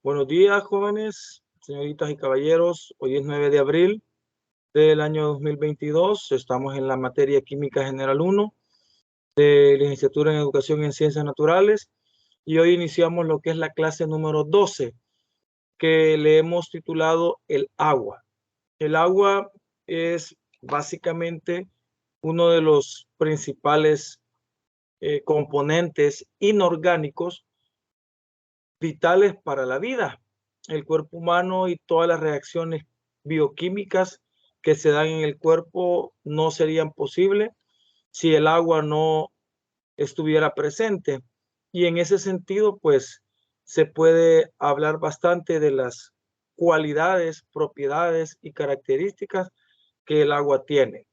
Buenos días, jóvenes, señoritas y caballeros. Hoy es 9 de abril del año 2022. Estamos en la materia Química General 1 de Licenciatura en Educación en Ciencias Naturales y hoy iniciamos lo que es la clase número 12, que le hemos titulado el agua. El agua es básicamente uno de los principales componentes inorgánicos vitales para la vida. El cuerpo humano y todas las reacciones bioquímicas que se dan en el cuerpo no serían posibles si el agua no estuviera presente. Y en ese sentido, pues se puede hablar bastante de las cualidades, propiedades y características que el agua tiene.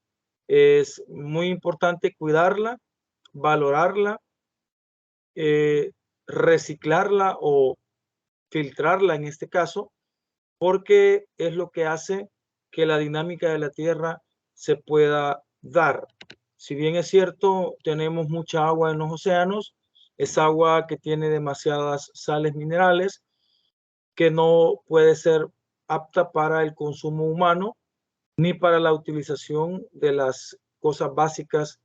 Es muy importante cuidarla, valorarla, reciclarla o filtrarla en este caso, porque es lo que hace que la dinámica de la Tierra se pueda dar. Si bien es cierto, tenemos mucha agua en los océanos, es agua que tiene demasiadas sales minerales, que no puede ser apta para el consumo humano ni para la utilización de las cosas básicas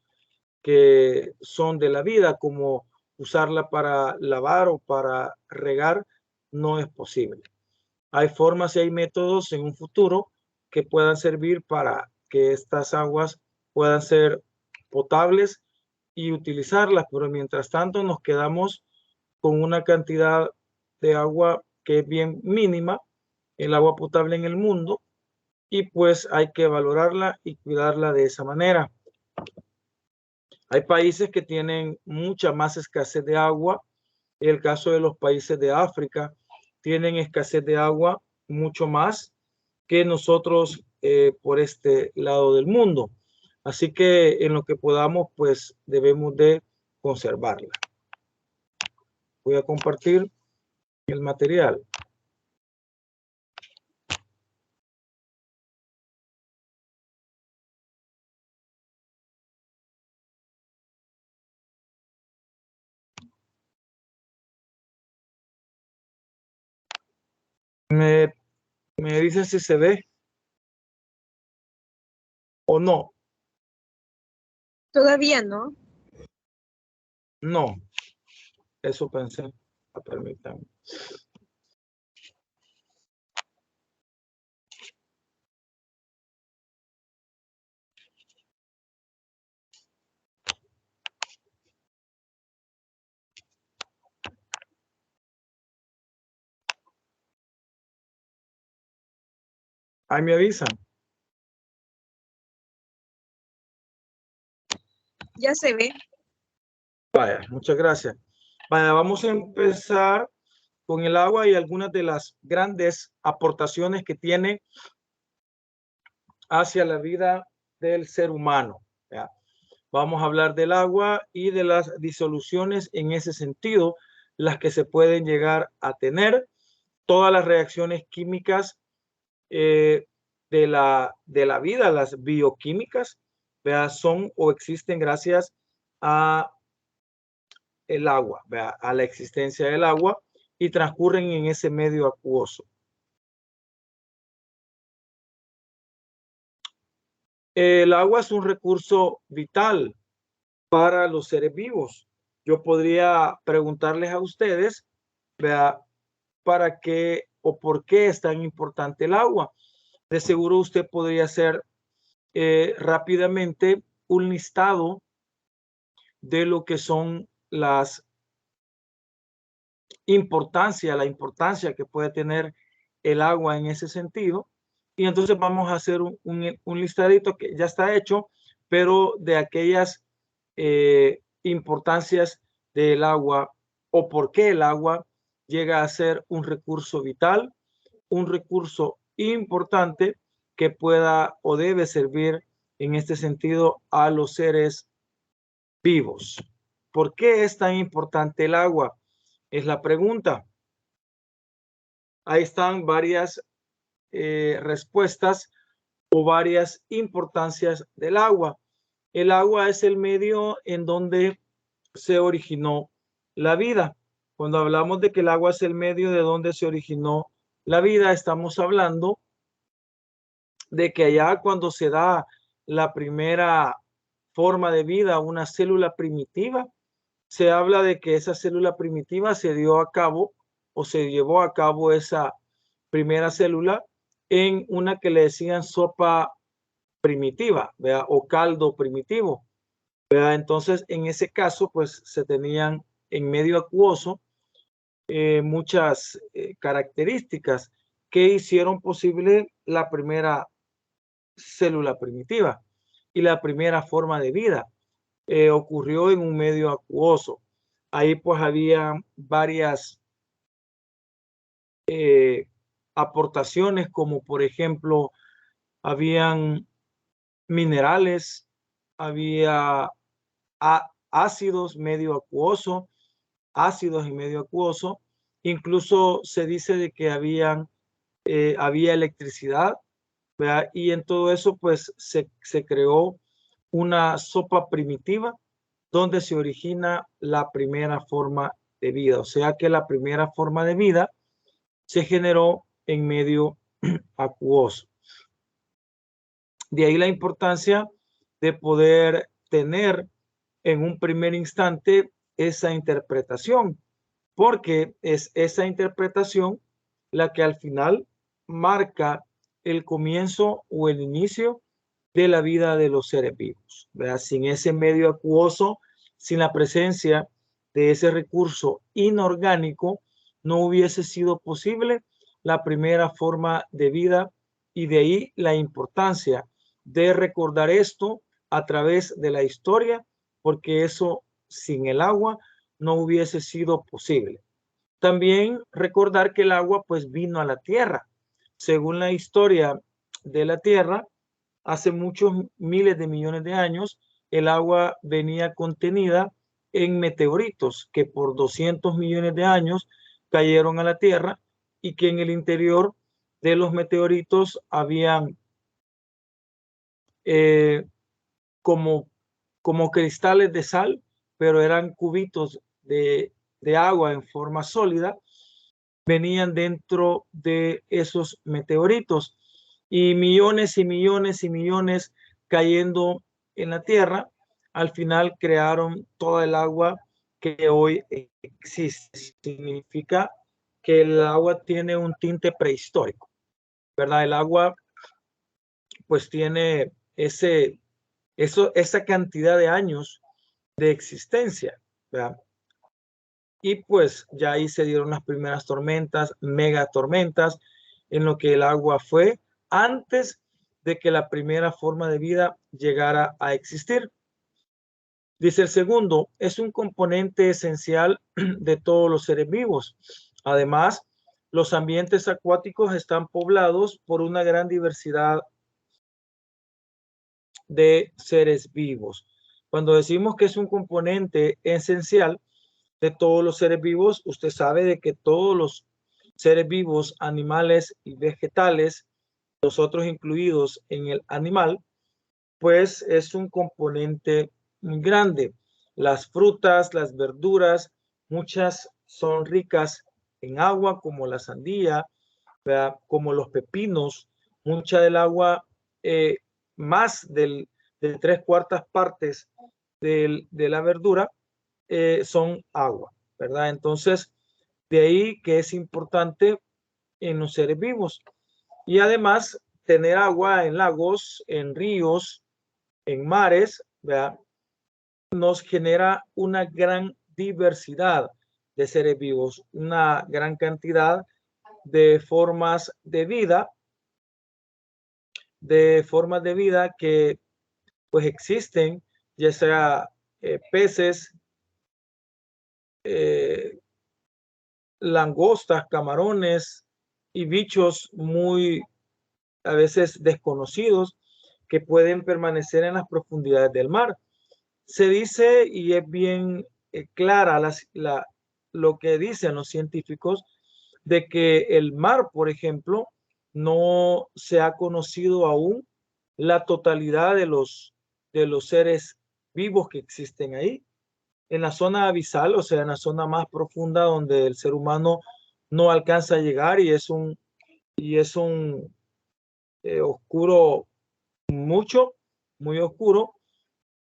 que son de la vida, como usarla para lavar o para regar, no es posible. Hay formas y hay métodos en un futuro que puedan servir para que estas aguas puedan ser potables y utilizarlas, pero mientras tanto nos quedamos con una cantidad de agua que es bien mínima, el agua potable en el mundo, y pues hay que valorarla y cuidarla de esa manera. Hay países que tienen mucha más escasez de agua. En el caso de los países de África, tienen escasez de agua mucho más que nosotros por este lado del mundo. Así que en lo que podamos, pues debemos de conservarla. Voy a compartir el material. Me, me dice si se ve o no. Todavía no. No, eso pensé. Permítanme. Ahí me avisan. Ya se ve. Vaya, muchas gracias. Vaya, vamos a empezar con el agua y algunas de las grandes aportaciones que tiene hacia la vida del ser humano. ¿Ya? Vamos a hablar del agua y de las disoluciones en ese sentido, las que se pueden llegar a tener, todas las reacciones químicas de la vida, las bioquímicas, ¿vea? Son o existen gracias a el agua, ¿vea? A la existencia del agua y transcurren en ese medio acuoso. El agua es un recurso vital para los seres vivos. Yo podría preguntarles a ustedes, ¿vea? ¿Para qué o por qué es tan importante el agua? De seguro usted podría hacer rápidamente un listado de lo que son las la importancia que puede tener el agua en ese sentido. Y entonces vamos a hacer un listadito que ya está hecho, pero de aquellas importancias del agua o por qué el agua llega a ser un recurso vital, un recurso importante que pueda o debe servir en este sentido a los seres vivos. ¿Por qué es tan importante el agua? Es la pregunta. Ahí están varias respuestas o varias importancias del agua. El agua es el medio en donde se originó la vida. Cuando hablamos de que el agua es el medio de donde se originó la vida, estamos hablando de que allá cuando se da la primera forma de vida, una célula primitiva, se habla de que esa célula primitiva se dio a cabo o se llevó a cabo esa primera célula en una que le decían sopa primitiva, ¿verdad? O caldo primitivo, ¿verdad? Entonces, en ese caso, pues se tenían en medio acuoso muchas características que hicieron posible la primera célula primitiva y la primera forma de vida. Ocurrió en un medio acuoso. Ahí pues había varias aportaciones, como por ejemplo, habían minerales, había ácidos medio acuoso, ácidos y medio acuoso. Incluso se dice de que había electricidad, ¿verdad? Y en todo eso pues se creó una sopa primitiva donde se origina la primera forma de vida. O sea que la primera forma de vida se generó en medio acuoso. De ahí la importancia de poder tener en un primer instante esa interpretación, porque es esa interpretación la que al final marca el comienzo o el inicio de la vida de los seres vivos, ¿verdad? Sin ese medio acuoso, sin la presencia de ese recurso inorgánico, no hubiese sido posible la primera forma de vida, y de ahí la importancia de recordar esto a través de la historia, porque eso sin el agua no hubiese sido posible. También recordar que el agua pues vino a la tierra. Según la historia de la tierra, hace muchos miles de millones de años, el agua venía contenida en meteoritos que por 200 millones de años cayeron a la tierra, y que en el interior de los meteoritos habían eh, como, como cristales de sal, pero eran cubitos de agua en forma sólida, venían dentro de esos meteoritos, y millones y millones y millones cayendo en la Tierra, al final crearon toda el agua que hoy existe. Significa que el agua tiene un tinte prehistórico, ¿verdad? El agua pues tiene esa cantidad de años de existencia, ¿verdad? Y pues ya ahí se dieron las primeras tormentas, megatormentas, en lo que el agua fue antes de que la primera forma de vida llegara a existir. Dice el segundo, es un componente esencial de todos los seres vivos. Además, los ambientes acuáticos están poblados por una gran diversidad de seres vivos. Cuando decimos que es un componente esencial de todos los seres vivos, usted sabe de que todos los seres vivos, animales y vegetales, nosotros incluidos en el animal, pues es un componente muy grande. Las frutas, las verduras, muchas son ricas en agua, como la sandía, ¿verdad? Como los pepinos. Mucha del agua, más de 3/4 partes de la verdura son agua, ¿verdad? Entonces, de ahí que es importante en los seres vivos. Y además, tener agua en lagos, en ríos, en mares, ¿verdad? Nos genera una gran diversidad de seres vivos, una gran cantidad de formas de vida que pues existen, ya sea peces, eh, langostas, camarones y bichos muy a veces desconocidos que pueden permanecer en las profundidades del mar. Se dice, y es bien clara lo que dicen los científicos, de que el mar, por ejemplo, no se ha conocido aún la totalidad de los seres vivos que existen ahí. en la zona abisal, o sea, en la zona más profunda donde el ser humano no alcanza a llegar y es un oscuro mucho, muy oscuro.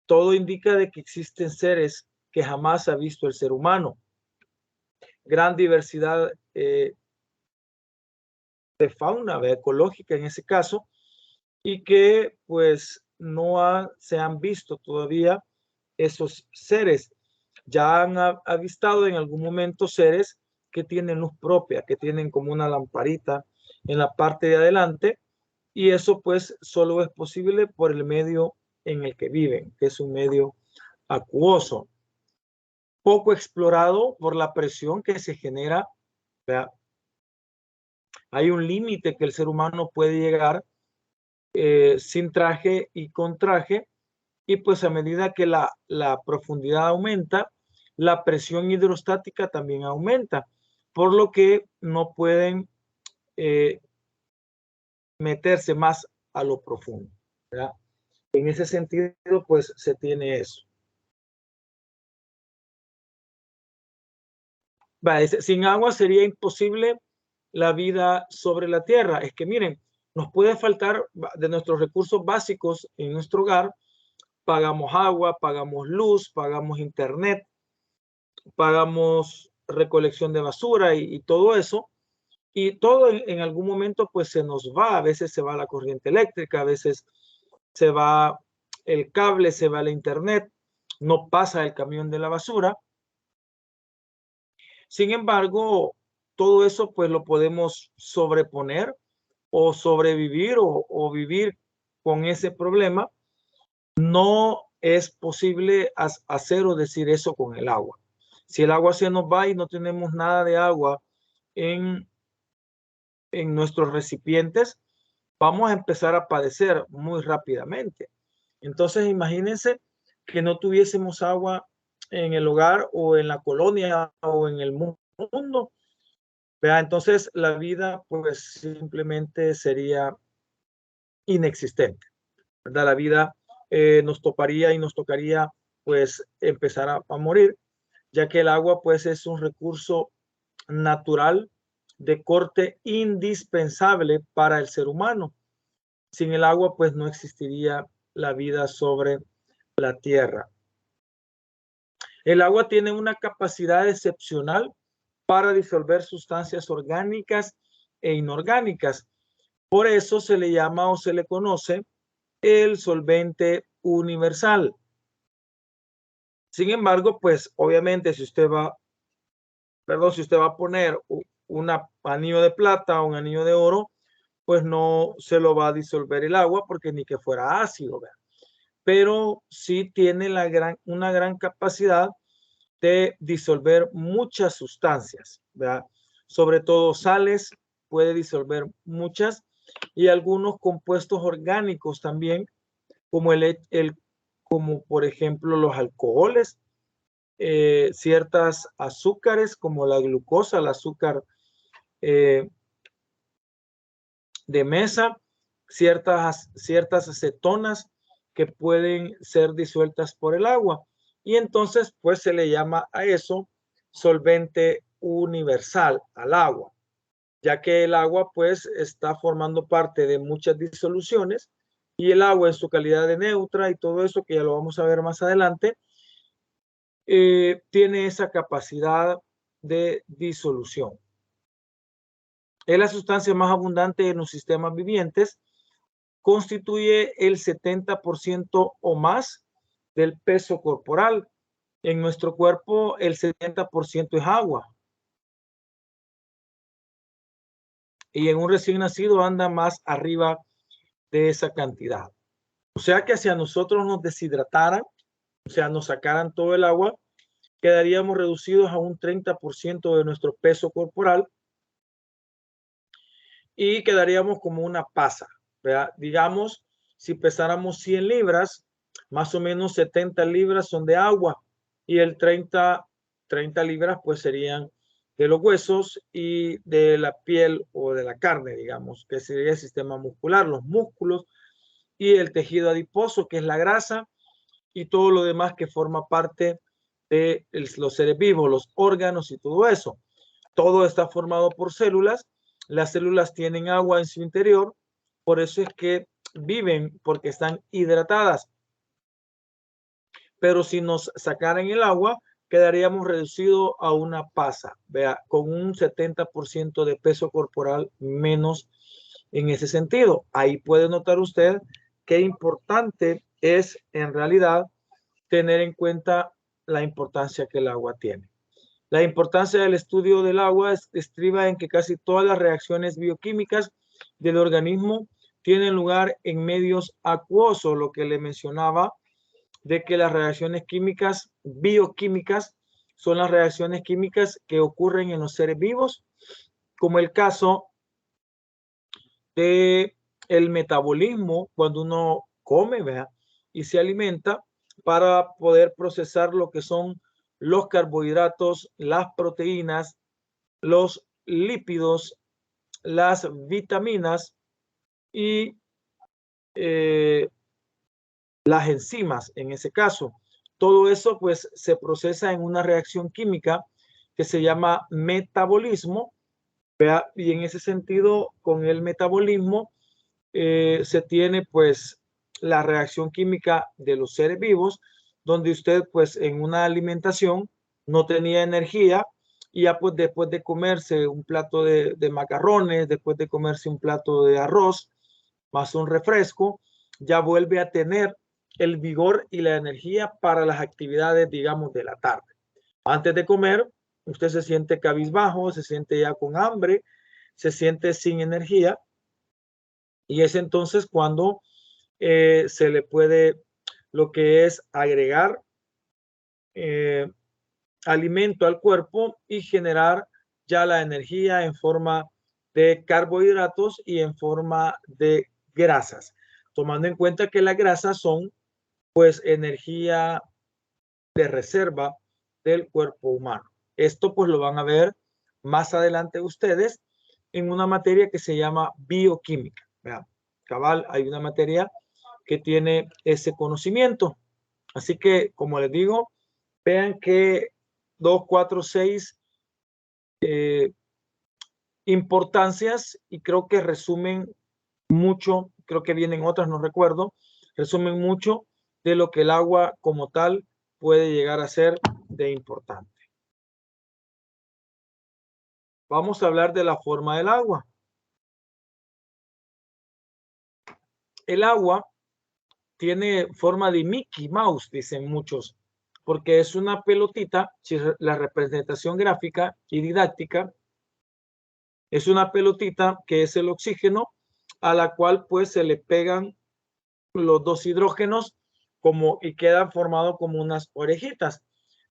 Todo indica de que existen seres que jamás ha visto el ser humano. Gran diversidad de fauna ecológica en ese caso, y que pues se han visto todavía esos seres. Ya han avistado en algún momento seres que tienen luz propia, que tienen como una lamparita en la parte de adelante, y eso pues solo es posible por el medio en el que viven, que es un medio acuoso, poco explorado por la presión que se genera. ¿Verdad? Hay un límite que el ser humano puede llegar sin traje y con traje, y pues a medida que la profundidad aumenta, la presión hidrostática también aumenta, por lo que no pueden eh, meterse más a lo profundo. ¿Verdad? En ese sentido, pues se tiene eso. Sin agua sería imposible la vida sobre la tierra. Es que miren, nos puede faltar de nuestros recursos básicos en nuestro hogar. Pagamos agua, pagamos luz, pagamos internet, pagamos recolección de basura y todo eso. Y todo en algún momento pues se nos va. A veces se va la corriente eléctrica, a veces se va el cable, se va el internet, no pasa el camión de la basura. Sin embargo, todo eso pues lo podemos sobreponer o sobrevivir o vivir con ese problema. No es posible hacer o decir eso con el agua. Si el agua se nos va y no tenemos nada de agua en, en nuestros recipientes, vamos a empezar a padecer muy rápidamente. Entonces, imagínense que no tuviésemos agua en el hogar o en la colonia o en el mundo. ¿Vea? Entonces, la vida pues simplemente sería inexistente. ¿Verdad? La vida nos toparía y nos tocaría pues empezar a morir, ya que el agua pues es un recurso natural de corte indispensable para el ser humano. Sin el agua pues no existiría la vida sobre la tierra. El agua tiene una capacidad excepcional para disolver sustancias orgánicas e inorgánicas. Por eso se le llama o se le conoce el solvente universal. Sin embargo, pues obviamente si usted va a poner un anillo de plata o un anillo de oro, pues no se lo va a disolver el agua porque ni que fuera ácido, ¿verdad? Pero sí tiene una gran capacidad de disolver muchas sustancias, ¿verdad? Sobre todo sales, puede disolver muchas, y algunos compuestos orgánicos también, como como por ejemplo los alcoholes, ciertas azúcares como la glucosa, el azúcar eh, de mesa, ciertas acetonas que pueden ser disueltas por el agua. Y entonces, pues se le llama a eso solvente universal al agua, ya que el agua pues está formando parte de muchas disoluciones, y el agua en su calidad de neutra y todo eso, que ya lo vamos a ver más adelante, tiene esa capacidad de disolución. Es la sustancia más abundante en los sistemas vivientes, constituye el 70% o más del peso corporal. En nuestro cuerpo el 70% es agua, y en un recién nacido anda más arriba de esa cantidad. O sea que si a nosotros nos deshidrataran, o sea, nos sacaran todo el agua, quedaríamos reducidos a un 30% de nuestro peso corporal y quedaríamos como una pasa, ¿verdad? Digamos, si pesáramos 100 libras, más o menos 70 libras son de agua, y el 30 libras pues serían de los huesos y de la piel o de la carne, digamos, que sería el sistema muscular, los músculos y el tejido adiposo, que es la grasa, y todo lo demás que forma parte de los seres vivos, los órganos y todo eso. Todo está formado por células. Las células tienen agua en su interior, por eso es que viven, porque están hidratadas. Pero si nos sacaran el agua, quedaríamos reducidos a una pasa, vea, con un 70% de peso corporal menos en ese sentido. Ahí puede notar usted qué importante es en realidad tener en cuenta la importancia que el agua tiene. La importancia del estudio del agua estriba en que casi todas las reacciones bioquímicas del organismo tienen lugar en medios acuosos, lo que le mencionaba de que las reacciones químicas, bioquímicas, son las reacciones químicas que ocurren en los seres vivos, como el caso de el metabolismo cuando uno come, ¿verdad? Y se alimenta para poder procesar lo que son los carbohidratos, las proteínas, los lípidos, las vitaminas y las enzimas en ese caso. Todo eso pues se procesa en una reacción química que se llama metabolismo, ¿vea? Y en ese sentido, con el metabolismo se tiene pues la reacción química de los seres vivos, donde usted pues en una alimentación no tenía energía y ya pues después de comerse un plato de macarrones, después de comerse un plato de arroz, más un refresco, ya vuelve a tener el vigor y la energía para las actividades, digamos, de la tarde. Antes de comer, usted se siente cabizbajo, se siente ya con hambre, se siente sin energía y es entonces cuando se le puede lo que es agregar alimento al cuerpo y generar ya la energía en forma de carbohidratos y en forma de grasas, tomando en cuenta que las grasas son pues energía de reserva del cuerpo humano. Esto pues lo van a ver más adelante ustedes en una materia que se llama bioquímica. Vean, cabal, hay una materia que tiene ese conocimiento. Así que, como les digo, vean que 2, 4, 6 importancias y creo que resumen mucho, creo que vienen otras, no recuerdo, resumen mucho de lo que el agua como tal puede llegar a ser de importante. Vamos a hablar de la forma del agua. El agua tiene forma de Mickey Mouse, dicen muchos, porque es una pelotita, si la representación gráfica y didáctica es una pelotita que es el oxígeno a la cual pues se le pegan los dos hidrógenos como y quedan formado como unas orejitas.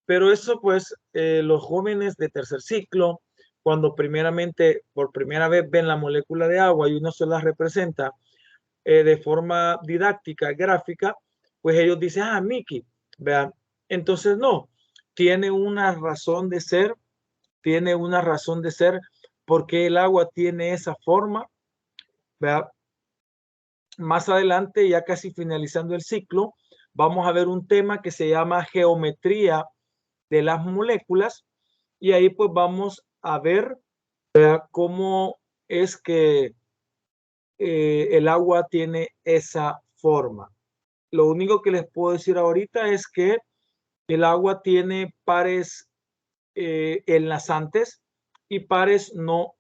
Pero eso pues los jóvenes de tercer ciclo, cuando primeramente por primera vez ven la molécula de agua y uno se la representa de forma didáctica, gráfica, pues ellos dicen, ah, Mickey, vean, entonces no, tiene una razón de ser, tiene una razón de ser porque el agua tiene esa forma, vean. Más adelante, ya casi finalizando el ciclo, vamos a ver un tema que se llama geometría de las moléculas y ahí pues vamos a ver cómo es que el agua tiene esa forma. Lo único que les puedo decir ahorita es que el agua tiene pares enlazantes y pares no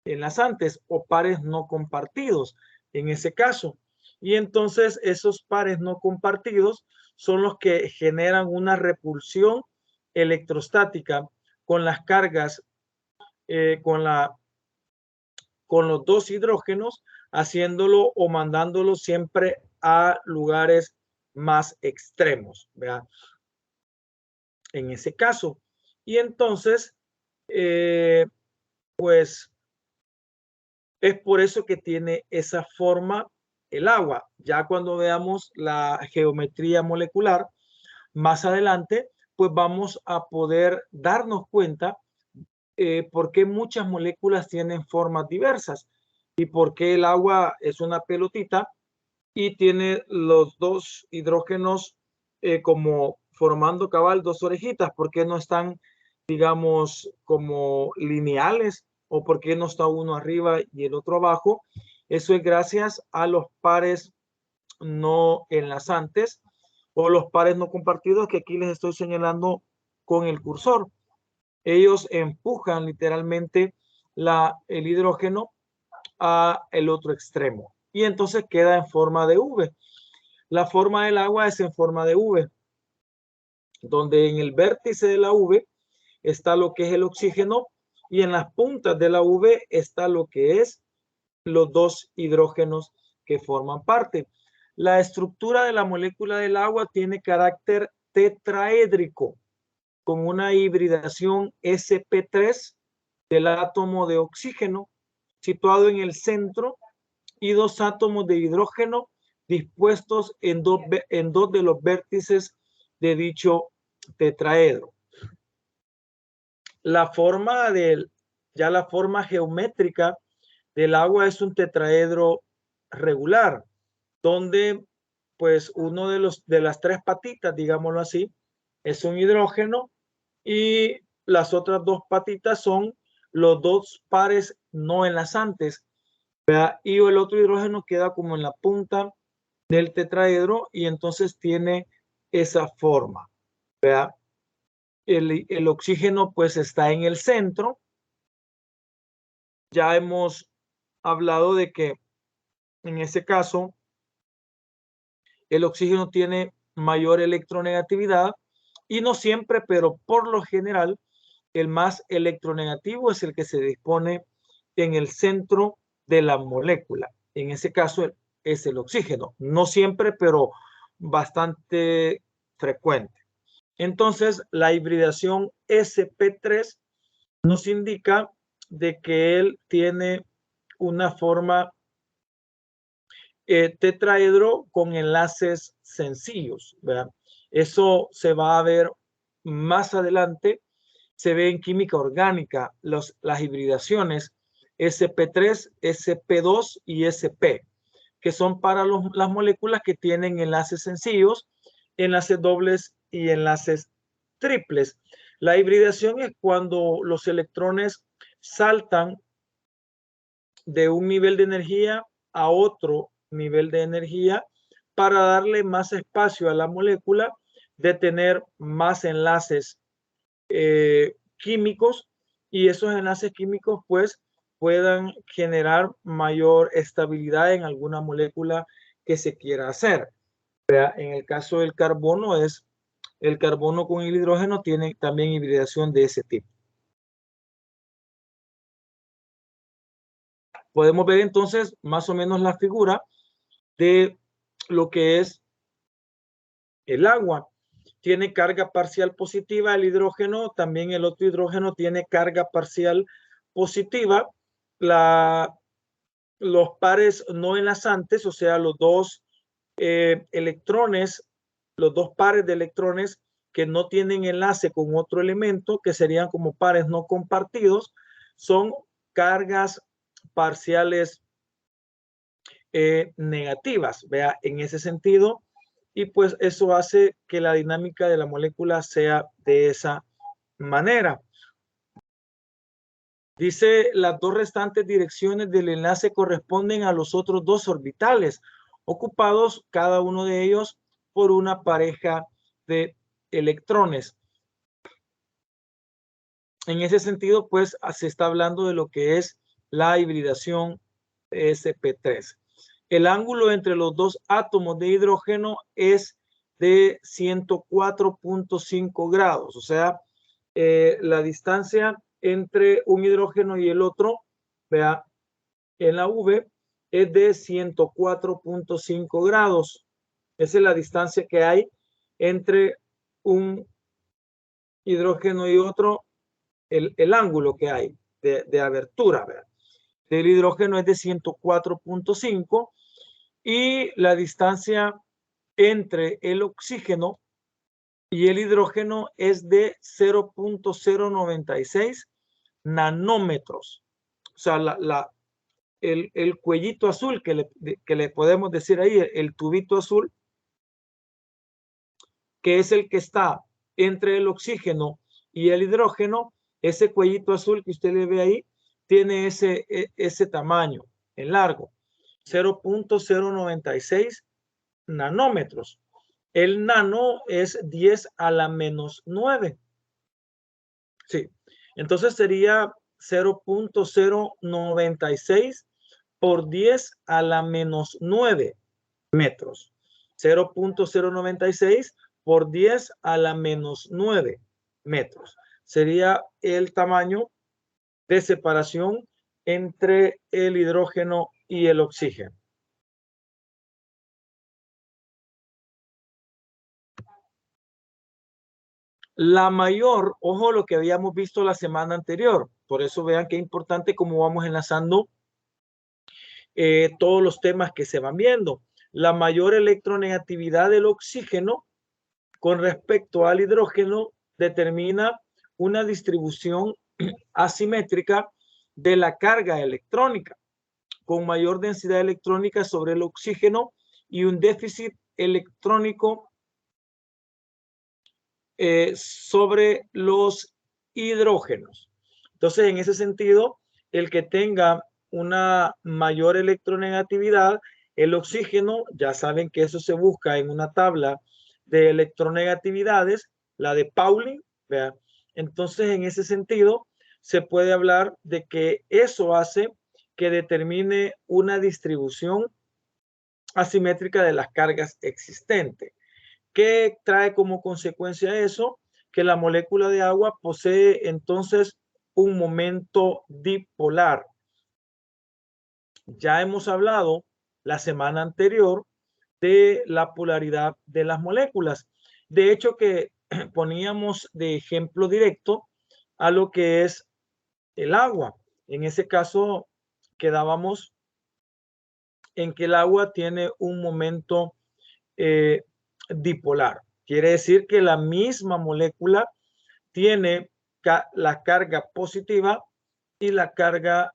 enlazantes o pares no compartidos en ese caso. Y entonces esos pares no compartidos son los que generan una repulsión electrostática con las cargas, con los dos hidrógenos, haciéndolo o mandándolo siempre a lugares más extremos, ¿verdad? En ese caso. Y entonces, pues es por eso que tiene esa forma el agua. Ya cuando veamos la geometría molecular más adelante, pues vamos a poder darnos cuenta por qué muchas moléculas tienen formas diversas y por qué el agua es una pelotita y tiene los dos hidrógenos como formando cabal dos orejitas? ¿Por qué no están, digamos, como lineales? ¿O por qué no está uno arriba y el otro abajo? Eso es gracias a los pares no enlazantes o los pares no compartidos que aquí les estoy señalando con el cursor. Ellos empujan literalmente el hidrógeno a el otro extremo y entonces queda en forma de V. La forma del agua es en forma de V, donde en el vértice de la V está lo que es el oxígeno y en las puntas de la V está lo que es los dos hidrógenos que forman parte. La estructura de la molécula del agua tiene carácter tetraédrico con una hibridación sp3 del átomo de oxígeno situado en el centro y dos átomos de hidrógeno dispuestos en dos de los vértices de dicho tetraedro. La forma geométrica del agua es un tetraedro regular, donde pues uno de las tres patitas, digámoslo así, es un hidrógeno y las otras dos patitas son los dos pares no enlazantes, ¿verdad? Y el otro hidrógeno queda como en la punta del tetraedro y entonces tiene esa forma, ¿verdad? El oxígeno pues está en el centro. Ya hemos hablado de que en ese caso el oxígeno tiene mayor electronegatividad y no siempre, pero por lo general el más electronegativo es el que se dispone en el centro de la molécula. En ese caso es el oxígeno. No siempre, pero bastante frecuente. Entonces, la hibridación sp3 nos indica de que él tiene una forma tetraedro con enlaces sencillos, ¿verdad? Eso se va a ver más adelante. Se ve en química orgánica las hibridaciones sp3, sp2 y sp, que son para las moléculas que tienen enlaces sencillos, enlaces dobles y enlaces triples. La hibridación es cuando los electrones saltan de un nivel de energía a otro nivel de energía para darle más espacio a la molécula de tener más enlaces químicos y esos enlaces químicos pues puedan generar mayor estabilidad en alguna molécula que se quiera hacer. En el caso del carbono el carbono con el hidrógeno tiene también hibridación de ese tipo. Podemos ver entonces más o menos la figura de lo que es el agua. Tiene carga parcial positiva el hidrógeno, también el otro hidrógeno tiene carga parcial positiva. Los pares no enlazantes, o sea, los dos electrones, los dos pares de electrones que no tienen enlace con otro elemento, que serían como pares no compartidos, son cargas parciales negativas, vea, en ese sentido, y pues eso hace que la dinámica de la molécula sea de esa manera. Dice, las dos restantes direcciones del enlace corresponden a los otros dos orbitales, ocupados cada uno de ellos por una pareja de electrones. En ese sentido, pues se está hablando de lo que es la hibridación sp3. El ángulo entre los dos átomos de hidrógeno es de 104.5 grados, o sea, la distancia entre un hidrógeno y el otro, vea, en la V es de 104.5 grados. Esa es la distancia que hay entre un hidrógeno y otro, el ángulo que hay de abertura, ¿verdad? Del hidrógeno es de 104.5 y la distancia entre el oxígeno y el hidrógeno es de 0.096 nanómetros. O sea, el cuellito azul que le podemos decir ahí, el tubito azul, que es el que está entre el oxígeno y el hidrógeno, ese cuellito azul que usted le ve ahí, tiene ese tamaño en largo, 0.096 nanómetros. El nano es 10 a la menos 9. Sí, entonces sería 0.096 por 10 a la menos 9 metros. 0.096 por 10 a la menos 9 metros. Sería el tamaño de separación entre el hidrógeno y el oxígeno. La mayor, ojo lo que habíamos visto la semana anterior, por eso vean qué importante cómo vamos enlazando todos los temas que se van viendo. La mayor electronegatividad del oxígeno con respecto al hidrógeno determina una distribución asimétrica de la carga electrónica, con mayor densidad electrónica sobre el oxígeno y un déficit electrónico sobre los hidrógenos. Entonces, en ese sentido, el que tenga una mayor electronegatividad, el oxígeno, ya saben que eso se busca en una tabla de electronegatividades, la de Pauling, ¿verdad? Entonces, en ese sentido, se puede hablar de que eso hace que determine una distribución asimétrica de las cargas existentes. ¿Qué trae como consecuencia eso? Que la molécula de agua posee entonces un momento dipolar. Ya hemos hablado la semana anterior de la polaridad de las moléculas. De hecho, que poníamos de ejemplo directo a lo que es el agua. En ese caso, quedábamos en que el agua tiene un momento dipolar. Quiere decir que la misma molécula tiene la carga positiva y la carga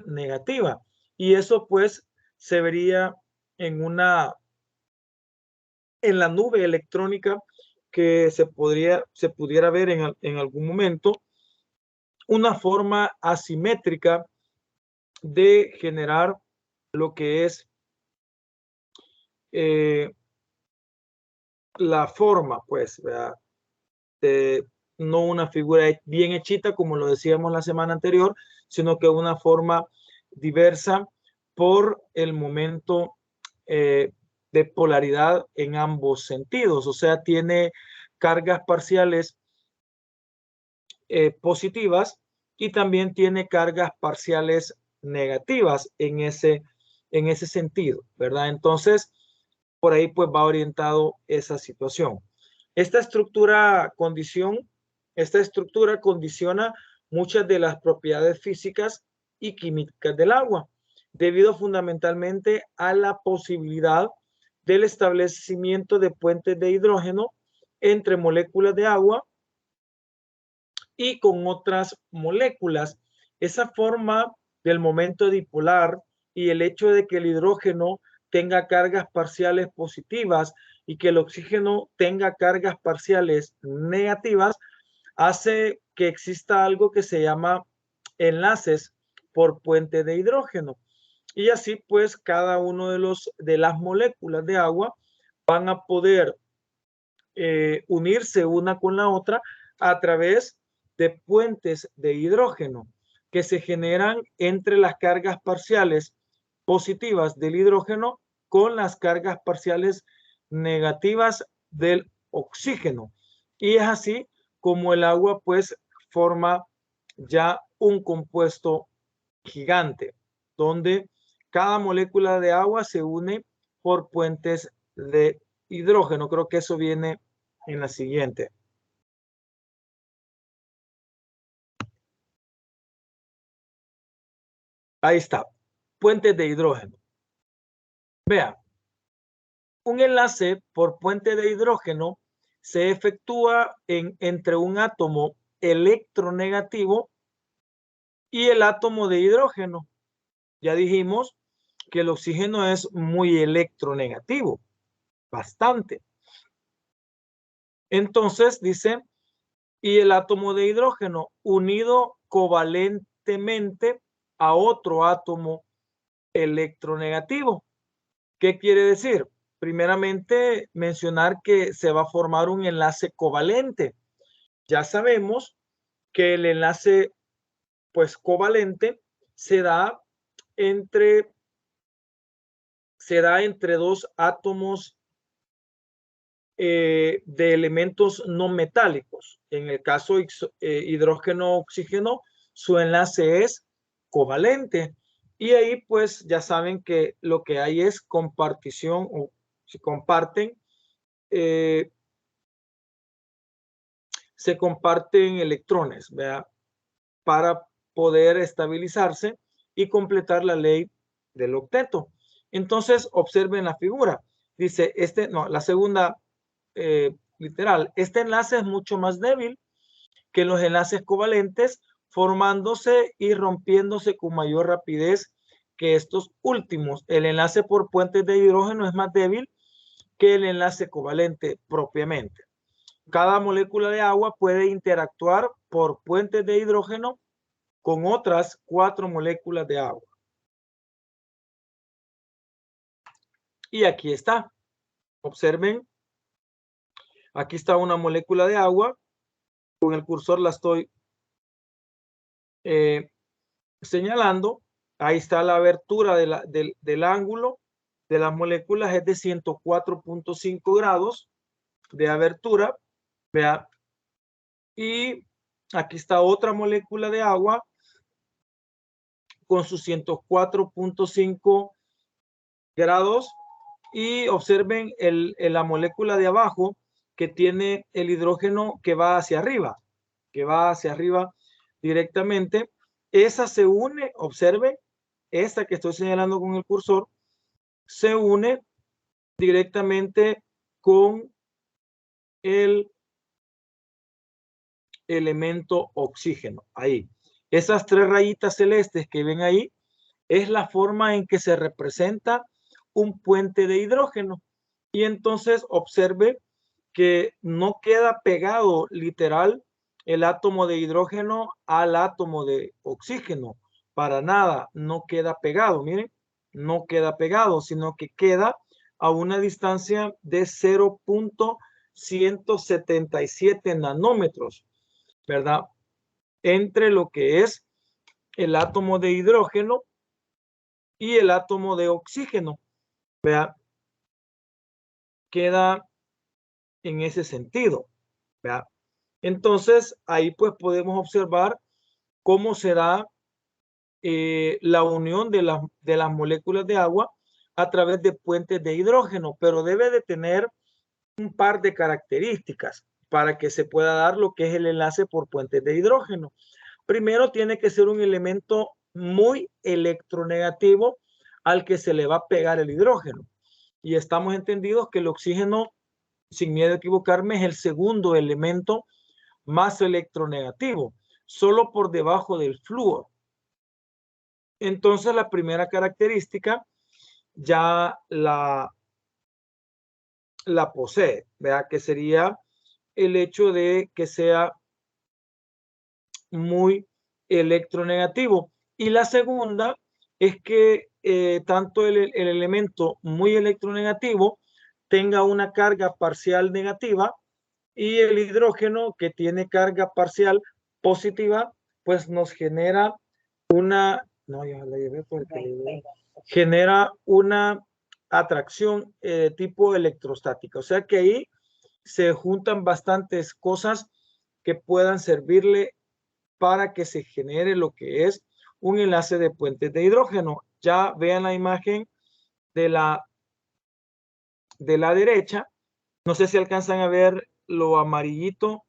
negativa. Y eso pues se vería en la nube electrónica que se pudiera ver en algún momento una forma asimétrica de generar lo que es la forma, pues, ¿verdad? No una figura bien hechita, como lo decíamos la semana anterior, sino que una forma diversa por el momento de polaridad en ambos sentidos. O sea, tiene cargas parciales positivas y también tiene cargas parciales negativas en ese sentido, ¿verdad? Entonces, por ahí pues va orientado esa situación. Esta estructura condiciona muchas de las propiedades físicas y químicas del agua, debido fundamentalmente a la posibilidad del establecimiento de puentes de hidrógeno entre moléculas de agua y con otras moléculas. Esa forma del momento dipolar y el hecho de que el hidrógeno tenga cargas parciales positivas y que el oxígeno tenga cargas parciales negativas, hace que exista algo que se llama enlaces por puente de hidrógeno. Y así pues cada uno de las moléculas de agua van a poder unirse una con la otra a través de puentes de hidrógeno que se generan entre las cargas parciales positivas del hidrógeno con las cargas parciales negativas del oxígeno. Y es así como el agua pues forma ya un compuesto gigante, donde cada molécula de agua se une por puentes de hidrógeno. Creo que eso viene en la siguiente. Ahí está, puentes de hidrógeno. Vean, un enlace por puente de hidrógeno se efectúa entre un átomo electronegativo y el átomo de hidrógeno. Ya dijimos que el oxígeno es muy electronegativo, bastante. Entonces dice, y el átomo de hidrógeno unido covalentemente a otro átomo electronegativo. ¿Qué quiere decir? Primeramente, mencionar que se va a formar un enlace covalente. Ya sabemos que el enlace, pues, covalente se da entre dos átomos de elementos no metálicos. En el caso hidrógeno-oxígeno, su enlace es covalente. Y ahí pues ya saben que lo que hay es compartición, o se comparten electrones, ¿verdad? Para poder estabilizarse y completar la ley del octeto. Entonces observen la figura. Dice, la segunda literal, este enlace es mucho más débil que los enlaces covalentes, formándose y rompiéndose con mayor rapidez que estos últimos. El enlace por puentes de hidrógeno es más débil que el enlace covalente propiamente. Cada molécula de agua puede interactuar por puentes de hidrógeno con otras 4 moléculas de agua. Y aquí está. Observen. Aquí está una molécula de agua. Con el cursor la estoy señalando. Ahí está la abertura del ángulo de las moléculas, es de 104.5 grados de abertura. Vea. Y aquí está otra molécula de agua con sus 104.5 grados. Y observen la molécula de abajo que tiene el hidrógeno que va hacia arriba directamente. Esa se une, observen, esta que estoy señalando con el cursor, se une directamente con el elemento oxígeno. Ahí. Esas 3 rayitas celestes que ven ahí es la forma en que se representa un puente de hidrógeno. Y entonces observe que no queda pegado literal el átomo de hidrógeno al átomo de oxígeno. Para nada, no queda pegado, miren, no queda pegado, sino que queda a una distancia de 0.177 nanómetros, ¿verdad? Entre lo que es el átomo de hidrógeno y el átomo de oxígeno. Vea, queda en ese sentido. ¿Vea? Entonces, ahí pues podemos observar cómo se da la unión de las moléculas de agua a través de puentes de hidrógeno, pero debe de tener un par de características para que se pueda dar lo que es el enlace por puentes de hidrógeno. Primero, tiene que ser un elemento muy electronegativo al que se le va a pegar el hidrógeno. Y estamos entendidos que el oxígeno, sin miedo a equivocarme, es el segundo elemento más electronegativo, solo por debajo del flúor. Entonces, la primera característica ya la posee, ¿verdad? Que sería el hecho de que sea muy electronegativo. Y la segunda es que tanto el elemento muy electronegativo tenga una carga parcial negativa, y el hidrógeno que tiene carga parcial positiva, pues nos genera una, no, ya la llevé porque genera una atracción tipo electrostática. O sea que ahí se juntan bastantes cosas que puedan servirle para que se genere lo que es un enlace de puentes de hidrógeno. Ya vean la imagen de la derecha. No sé si alcanzan a ver lo amarillito.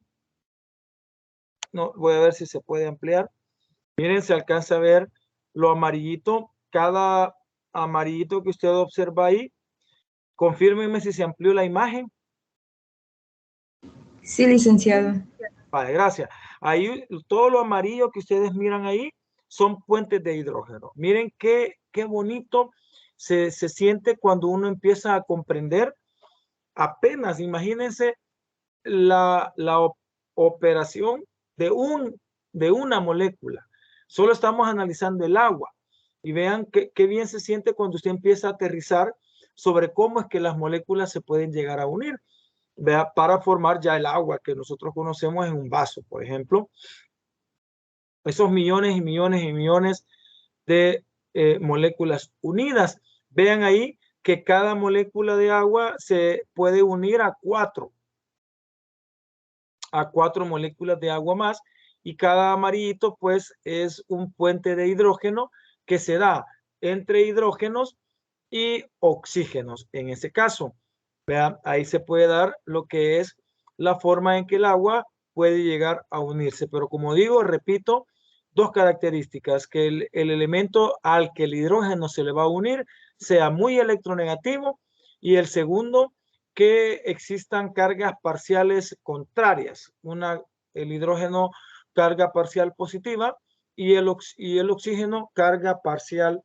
No, voy a ver si se puede ampliar. Miren, se alcanza a ver lo amarillito. Cada amarillito que usted observa ahí, confírmenme si se amplió la imagen. Sí, licenciado. Vale, gracias. Ahí, todo lo amarillo que ustedes miran ahí son puentes de hidrógeno. Miren qué bonito se siente cuando uno empieza a comprender. Apenas, imagínense la operación de una molécula. Solo estamos analizando el agua. Y vean qué bien se siente cuando usted empieza a aterrizar sobre cómo es que las moléculas se pueden llegar a unir, ¿vea? Para formar ya el agua que nosotros conocemos en un vaso, por ejemplo. Esos millones y millones y millones de moléculas unidas. Vean ahí que cada molécula de agua se puede unir a cuatro moléculas de agua más, y cada amarillito pues es un puente de hidrógeno que se da entre hidrógenos y oxígenos. En ese caso, vean, ahí se puede dar lo que es la forma en que el agua puede llegar a unirse. Pero como digo, repito, dos características: que el elemento al que el hidrógeno se le va a unir sea muy electronegativo, y el segundo, que existan cargas parciales contrarias. El hidrógeno carga parcial positiva y el oxígeno carga parcial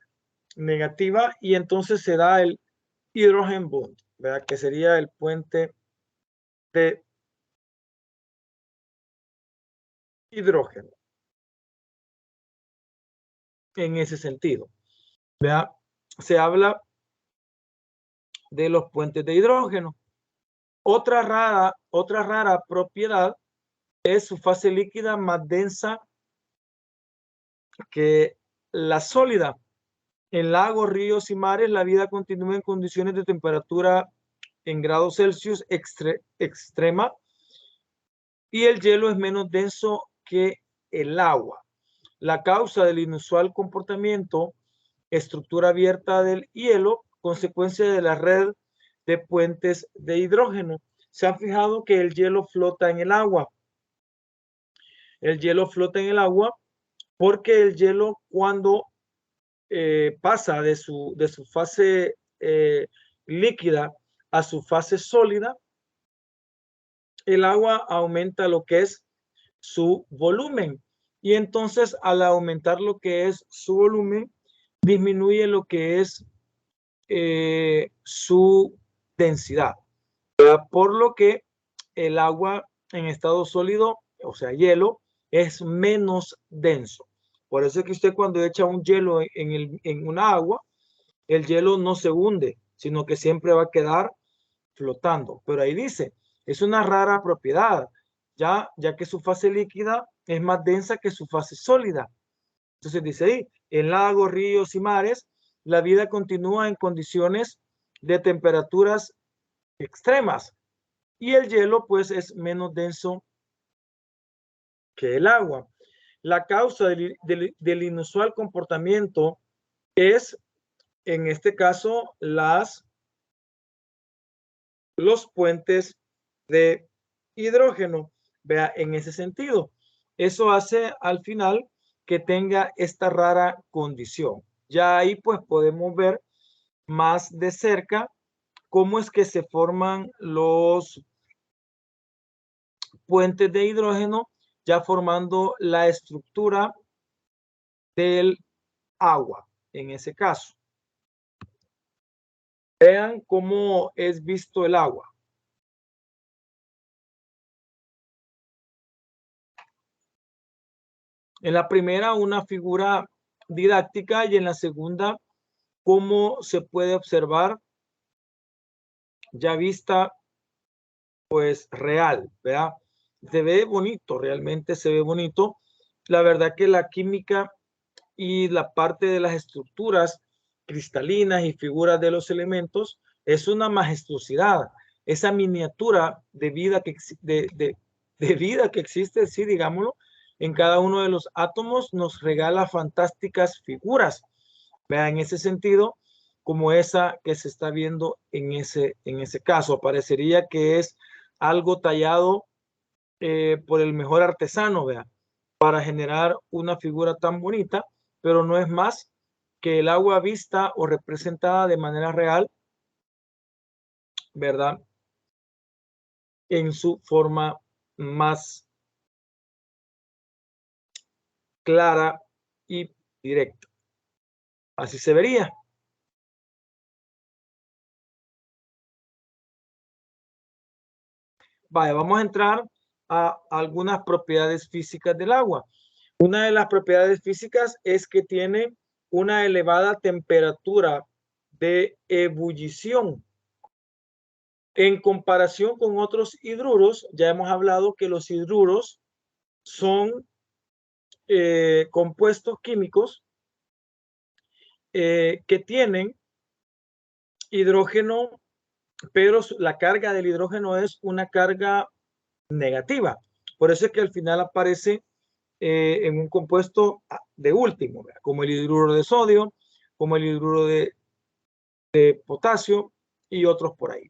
negativa, y entonces se da el hydrogen bond, ¿verdad? Que sería el puente de hidrógeno en ese sentido, ¿verdad? Se habla de los puentes de hidrógeno. Otra rara propiedad es su fase líquida más densa que la sólida. En lagos, ríos y mares, la vida continúa en condiciones de temperatura en grados Celsius extrema, y el hielo es menos denso que el agua. La causa del inusual comportamiento, estructura abierta del hielo, consecuencia de la red de puentes de hidrógeno. Se han fijado que el hielo flota en el agua. El hielo flota en el agua porque el hielo, cuando pasa de su fase líquida a su fase sólida, el agua aumenta lo que es su volumen, y entonces al aumentar lo que es su volumen, disminuye lo que es su densidad, por lo que el agua en estado sólido, o sea, hielo, es menos denso. Por eso es que usted, cuando echa un hielo en una agua, el hielo no se hunde, sino que siempre va a quedar flotando. Pero ahí dice, es una rara propiedad, ya que su fase líquida es más densa que su fase sólida. Entonces dice ahí, en lagos, ríos y mares, la vida continúa en condiciones de temperaturas extremas, y el hielo pues es menos denso que el agua. La causa del inusual comportamiento es, en este caso, los puentes de hidrógeno. Vea, en ese sentido, eso hace al final que tenga esta rara condición. Ya ahí pues podemos ver más de cerca cómo es que se forman los puentes de hidrógeno, ya formando la estructura del agua en ese caso. Vean cómo es visto el agua. En la primera, una figura didáctica, y en la segunda, cómo se puede observar ya vista pues real, ¿verdad? Se ve bonito, realmente se ve bonito. La verdad que la química y la parte de las estructuras cristalinas y figuras de los elementos es una majestuosidad. Esa miniatura de vida de vida que existe, sí, digámoslo, en cada uno de los átomos, nos regala fantásticas figuras. Vean, en ese sentido, como esa que se está viendo en ese caso, parecería que es algo tallado por el mejor artesano, vea, para generar una figura tan bonita, pero no es más que el agua vista o representada de manera real, ¿verdad? En su forma más clara y directa. Así se vería. vaya, vamos a entrar a algunas propiedades físicas del agua. Una de las propiedades físicas es que tiene una elevada temperatura de ebullición. En comparación con otros hidruros, ya hemos hablado que los hidruros son compuestos químicos que tienen hidrógeno, pero la carga del hidrógeno es una carga negativa. Por eso es que al final aparece en un compuesto de último, ¿verdad? Como el hidruro de sodio, como el hidruro de potasio y otros por ahí.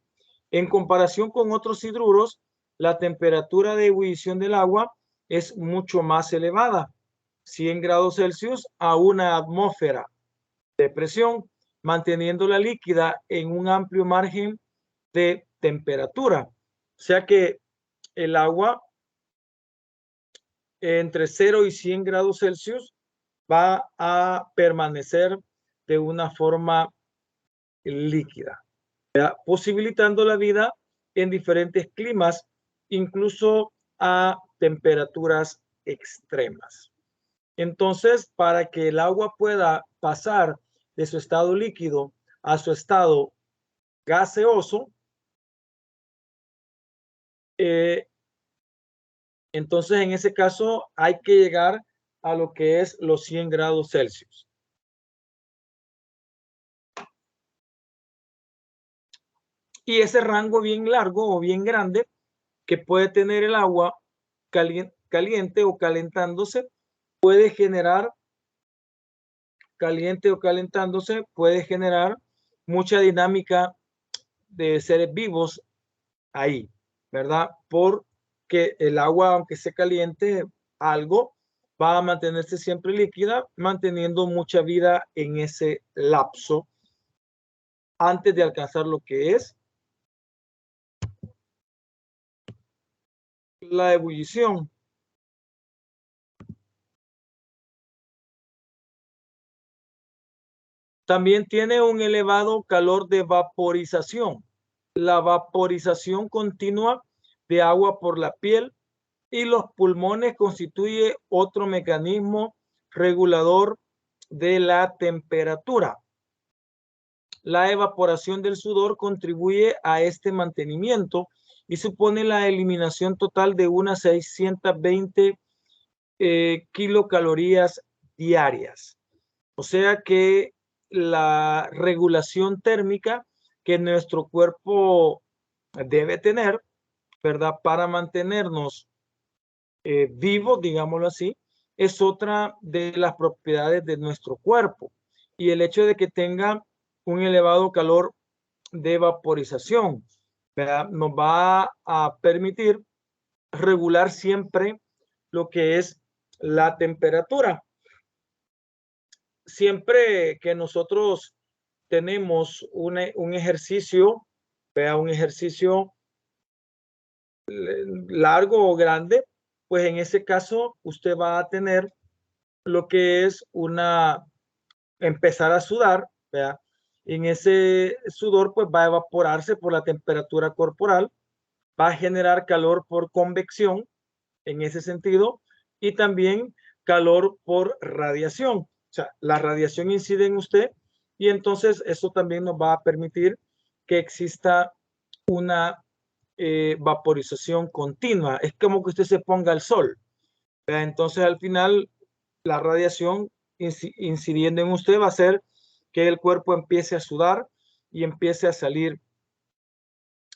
En comparación con otros hidruros, la temperatura de ebullición del agua es mucho más elevada, 100 grados Celsius a una atmósfera de presión, manteniéndola líquida en un amplio margen de temperatura. O sea que el agua entre 0 y 100 grados Celsius va a permanecer de una forma líquida, ¿verdad? Posibilitando la vida en diferentes climas, incluso a temperaturas extremas. Entonces, para que el agua pueda pasar de su estado líquido a su estado gaseoso, entonces en ese caso hay que llegar a lo que es los 100 grados Celsius. Y ese rango bien largo o bien grande que puede tener el agua caliente o calentándose puede generar, caliente o calentándose puede generar mucha dinámica de seres vivos ahí, ¿verdad? Porque el agua, aunque se caliente algo, va a mantenerse siempre líquida, manteniendo mucha vida en ese lapso antes de alcanzar lo que es la ebullición. También tiene un elevado calor de vaporización. La vaporización continua de agua por la piel y los pulmones constituye otro mecanismo regulador de la temperatura. La evaporación del sudor contribuye a este mantenimiento y supone la eliminación total de unas 620 kilocalorías diarias. O sea que la regulación térmica que nuestro cuerpo debe tener, ¿verdad? Para mantenernos vivos, digámoslo así, es otra de las propiedades de nuestro cuerpo. Y el hecho de que tenga un elevado calor de vaporización, ¿verdad? Nos va a permitir regular siempre lo que es la temperatura. Siempre que nosotros tenemos un ejercicio, vea, un ejercicio largo o grande, pues en ese caso usted va a tener lo que es empezar a sudar, vea. En ese sudor pues va a evaporarse por la temperatura corporal, va a generar calor por convección en ese sentido y también calor por radiación. O sea, la radiación incide en usted y entonces eso también nos va a permitir que exista una vaporización continua. Es como que usted se ponga al sol. Entonces al final la radiación incidiendo en usted va a hacer que el cuerpo empiece a sudar y empiece a salir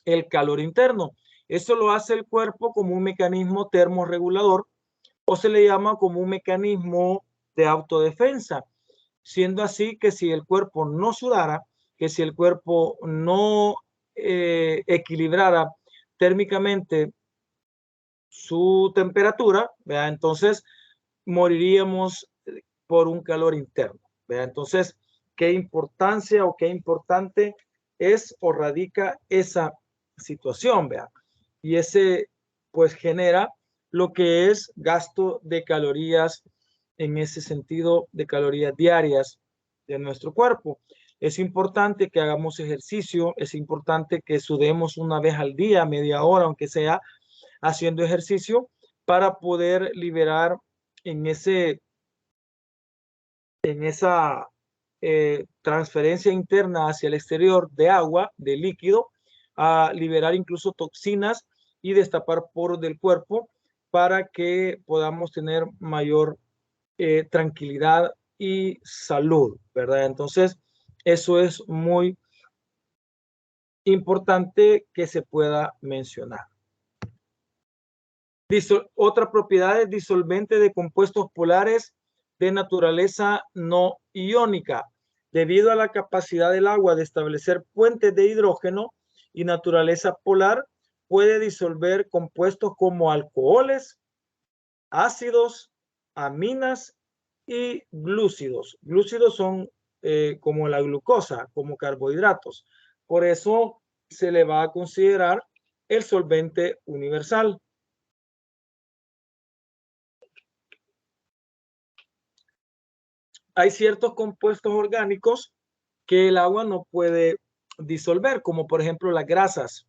el calor interno. Eso lo hace el cuerpo como un mecanismo termorregulador o se le llama como un mecanismo de autodefensa, siendo así que si el cuerpo no sudara, que si el cuerpo no equilibrara térmicamente su temperatura, ¿verdad? Entonces moriríamos por un calor interno, ¿verdad? Entonces, ¿qué importancia o qué importante es o radica esa situación, ¿verdad? Y ese pues genera lo que es gasto de calorías en ese sentido de calorías diarias de nuestro cuerpo. Es importante que hagamos ejercicio, es importante que sudemos una vez al día, media hora, aunque sea haciendo ejercicio, para poder liberar en esa transferencia interna hacia el exterior de agua, de líquido, a liberar incluso toxinas y destapar poros del cuerpo para que podamos tener mayor tranquilidad y salud, ¿verdad? Entonces, eso es muy importante que se pueda mencionar. Otra propiedad es disolvente de compuestos polares de naturaleza no iónica. Debido a la capacidad del agua de establecer puentes de hidrógeno y naturaleza polar, puede disolver compuestos como alcoholes, ácidos, aminas y glúcidos. Glúcidos son como la glucosa, como carbohidratos. Por eso se le va a considerar el solvente universal. Hay ciertos compuestos orgánicos que el agua no puede disolver, como por ejemplo las grasas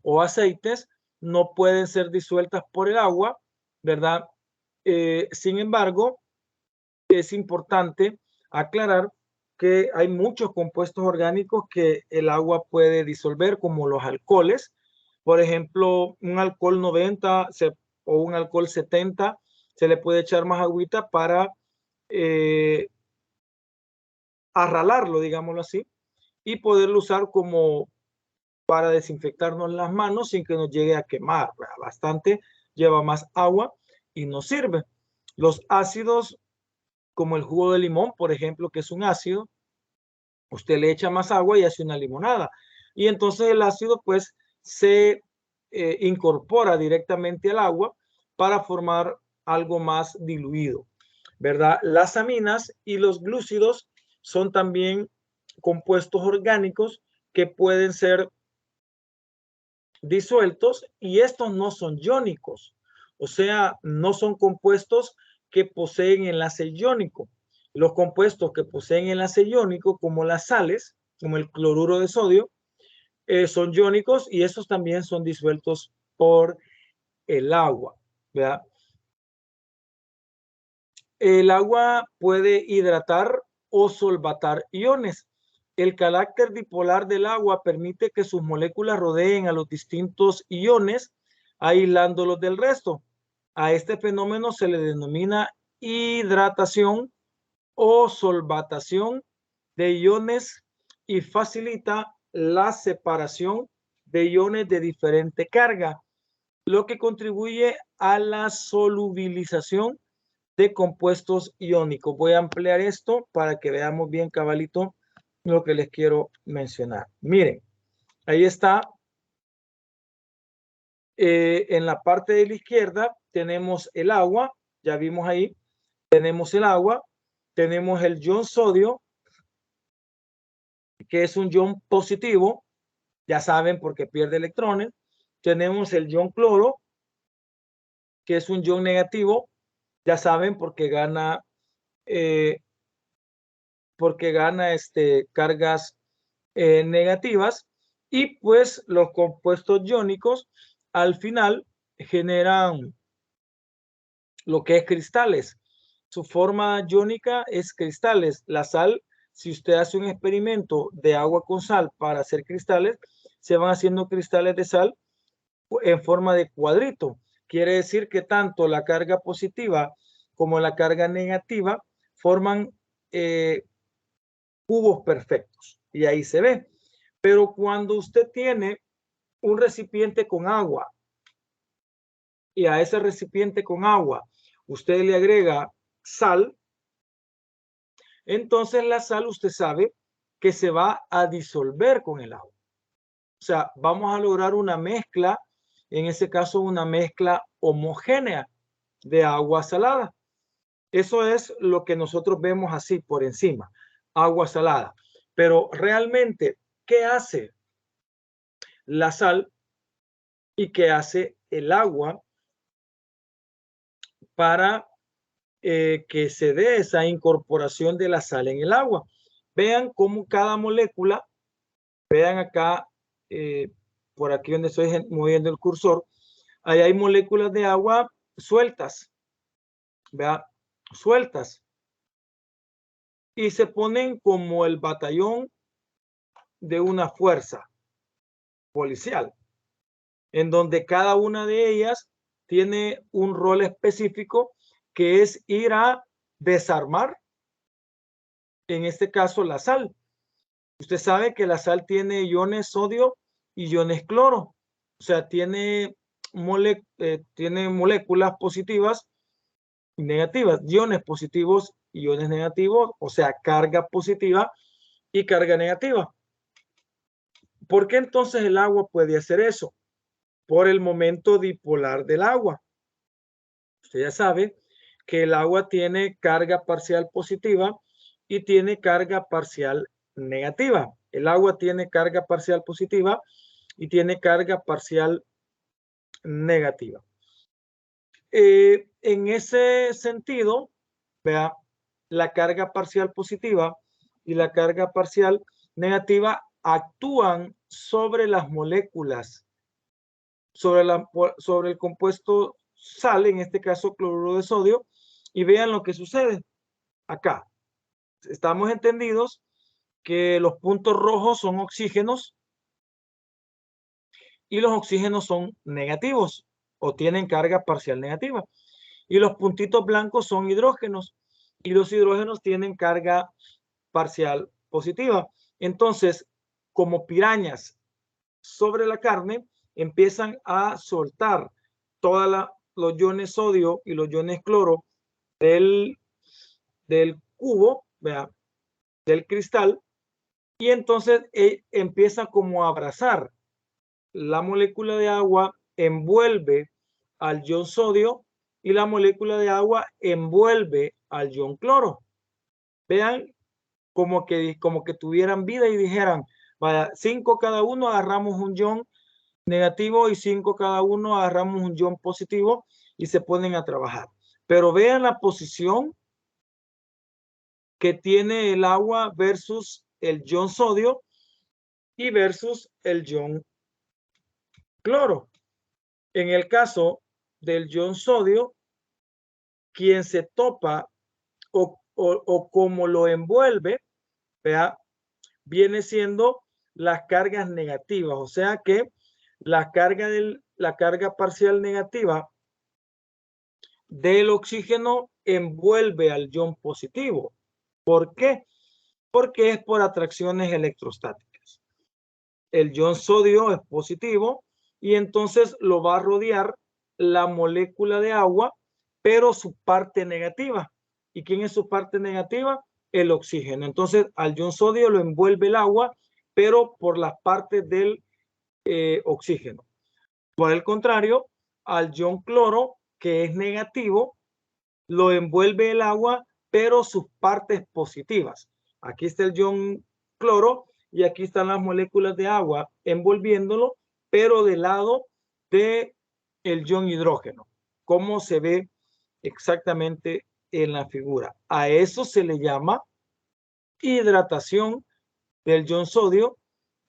o aceites no pueden ser disueltas por el agua, ¿verdad? Sin embargo, es importante aclarar que hay muchos compuestos orgánicos que el agua puede disolver, como los alcoholes. Por ejemplo, un alcohol 90 o un alcohol 70, se le puede echar más agüita para arralarlo, digámoslo así, y poderlo usar como para desinfectarnos las manos sin que nos llegue a quemar. Bastante, lleva más agua y nos sirve. Los ácidos, como el jugo de limón, por ejemplo, que es un ácido, usted le echa más agua y hace una limonada. Y entonces el ácido pues se incorpora directamente al agua para formar algo más diluido, ¿verdad? Las aminas y los glúcidos son también compuestos orgánicos que pueden ser disueltos y estos no son iónicos, o sea, no son compuestos que poseen enlace iónico. Los compuestos que poseen enlace iónico, como las sales, como el cloruro de sodio, son iónicos y esos también son disueltos por el agua, ¿verdad? El agua puede hidratar o solvatar iones. El carácter dipolar del agua permite que sus moléculas rodeen a los distintos iones, aislándolos del resto. A este fenómeno se le denomina hidratación o solvatación de iones y facilita la separación de iones de diferente carga, lo que contribuye a la solubilización de compuestos iónicos. Voy a ampliar esto para que veamos bien cabalito lo que les quiero mencionar. Miren, ahí está. En la parte de la izquierda tenemos el agua, ya vimos ahí, tenemos el agua, tenemos el ion sodio, que es un ion positivo, ya saben porque pierde electrones. Tenemos el ion cloro, que es un ion negativo, ya saben porque gana cargas negativas, y pues los compuestos iónicos al final generan lo que es cristales. Su forma iónica es cristales. La sal, si usted hace un experimento de agua con sal para hacer cristales, se van haciendo cristales de sal en forma de cuadrito. Quiere decir que tanto la carga positiva como la carga negativa forman cubos perfectos y ahí se ve. Pero cuando usted tiene un recipiente con agua y a ese recipiente con agua usted le agrega sal, entonces la sal usted sabe que se va a disolver con el agua. O sea, vamos a lograr una mezcla, en ese caso una mezcla homogénea de agua salada. Eso es lo que nosotros vemos así por encima, agua salada. Pero realmente, ¿qué hace la sal y qué hace el agua para que se dé esa incorporación de la sal en el agua? Vean cómo cada molécula, vean acá, por aquí donde estoy moviendo el cursor, ahí hay moléculas de agua sueltas, vean, sueltas, y se ponen como el batallón de una fuerza policial, en donde cada una de ellas tiene un rol específico que es ir a desarmar, en este caso, la sal. Usted sabe que la sal tiene iones sodio y iones cloro. O sea, tiene moléculas positivas y negativas, iones positivos y iones negativos, o sea, carga positiva y carga negativa. ¿Por qué entonces el agua puede hacer eso? Por el momento dipolar del agua. Usted ya sabe que el agua tiene carga parcial positiva y tiene carga parcial negativa. El agua tiene carga parcial positiva y tiene carga parcial negativa. En ese sentido, vea, la carga parcial positiva y la carga parcial negativa actúan sobre las moléculas, sobre el compuesto sal, en este caso cloruro de sodio, y vean lo que sucede acá. Estamos entendidos que los puntos rojos son oxígenos y los oxígenos son negativos o tienen carga parcial negativa. Y los puntitos blancos son hidrógenos y los hidrógenos tienen carga parcial positiva. Entonces, como pirañas sobre la carne, empiezan a soltar todos los iones sodio y los iones cloro del cubo, vea, del cristal, y entonces empieza como a abrazar la molécula de agua, envuelve al ion sodio y la molécula de agua envuelve al ion cloro. Vean como que tuvieran vida y dijeran, vaya, 5 cada uno, agarramos un ion negativo y 5 cada uno, agarramos un ion positivo y se ponen a trabajar. Pero vean la posición que tiene el agua versus el ion sodio y versus el ion cloro. En el caso del ion sodio, quien se topa o como lo envuelve, vea, viene siendo las cargas negativas, o sea que la carga parcial negativa del oxígeno envuelve al ion positivo. ¿Por qué? Porque es por atracciones electrostáticas. El ion sodio es positivo y entonces lo va a rodear la molécula de agua, pero su parte negativa. ¿Y quién es su parte negativa? El oxígeno. Entonces al ion sodio lo envuelve el agua, pero por las partes del oxígeno. Por el contrario, al ion cloro, que es negativo, lo envuelve el agua, pero sus partes positivas. Aquí está el ion cloro y aquí están las moléculas de agua envolviéndolo, pero del lado del ion hidrógeno, como se ve exactamente en la figura. A eso se le llama hidratación del ion sodio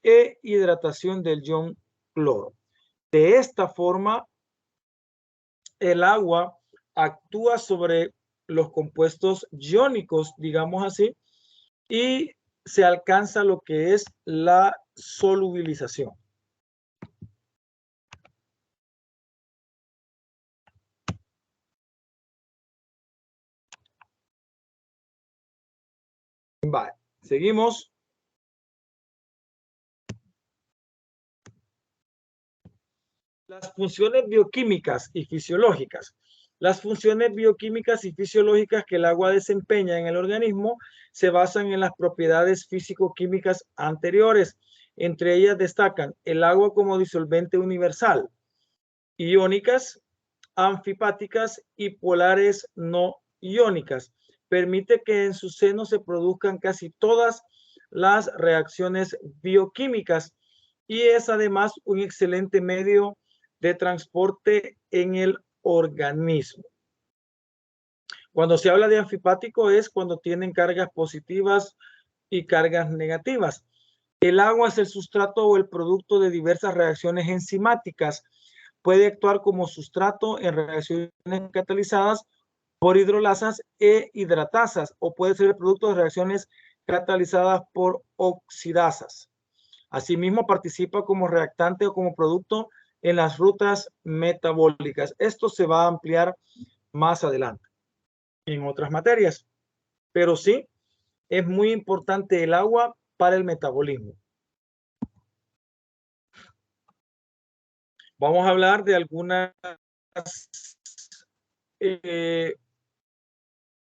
e hidratación del ion cloro. De esta forma, el agua actúa sobre los compuestos iónicos, digamos así, y se alcanza lo que es la solubilización. Vale, seguimos. Las funciones bioquímicas y fisiológicas. Las funciones bioquímicas y fisiológicas que el agua desempeña en el organismo se basan en las propiedades físico-químicas anteriores. Entre ellas destacan el agua como disolvente universal, iónicas, anfipáticas y polares no iónicas. Permite que en su seno se produzcan casi todas las reacciones bioquímicas y es además un excelente medio de transporte en el organismo. Cuando se habla de anfipático es cuando tienen cargas positivas y cargas negativas. El agua es el sustrato o el producto de diversas reacciones enzimáticas. Puede actuar como sustrato en reacciones catalizadas por hidrolasas e hidratasas, o puede ser el producto de reacciones catalizadas por oxidasas. Asimismo, participa como reactante o como producto en las rutas metabólicas. Esto se va a ampliar más adelante en otras materias, pero sí es muy importante el agua para el metabolismo. Vamos a hablar de algunas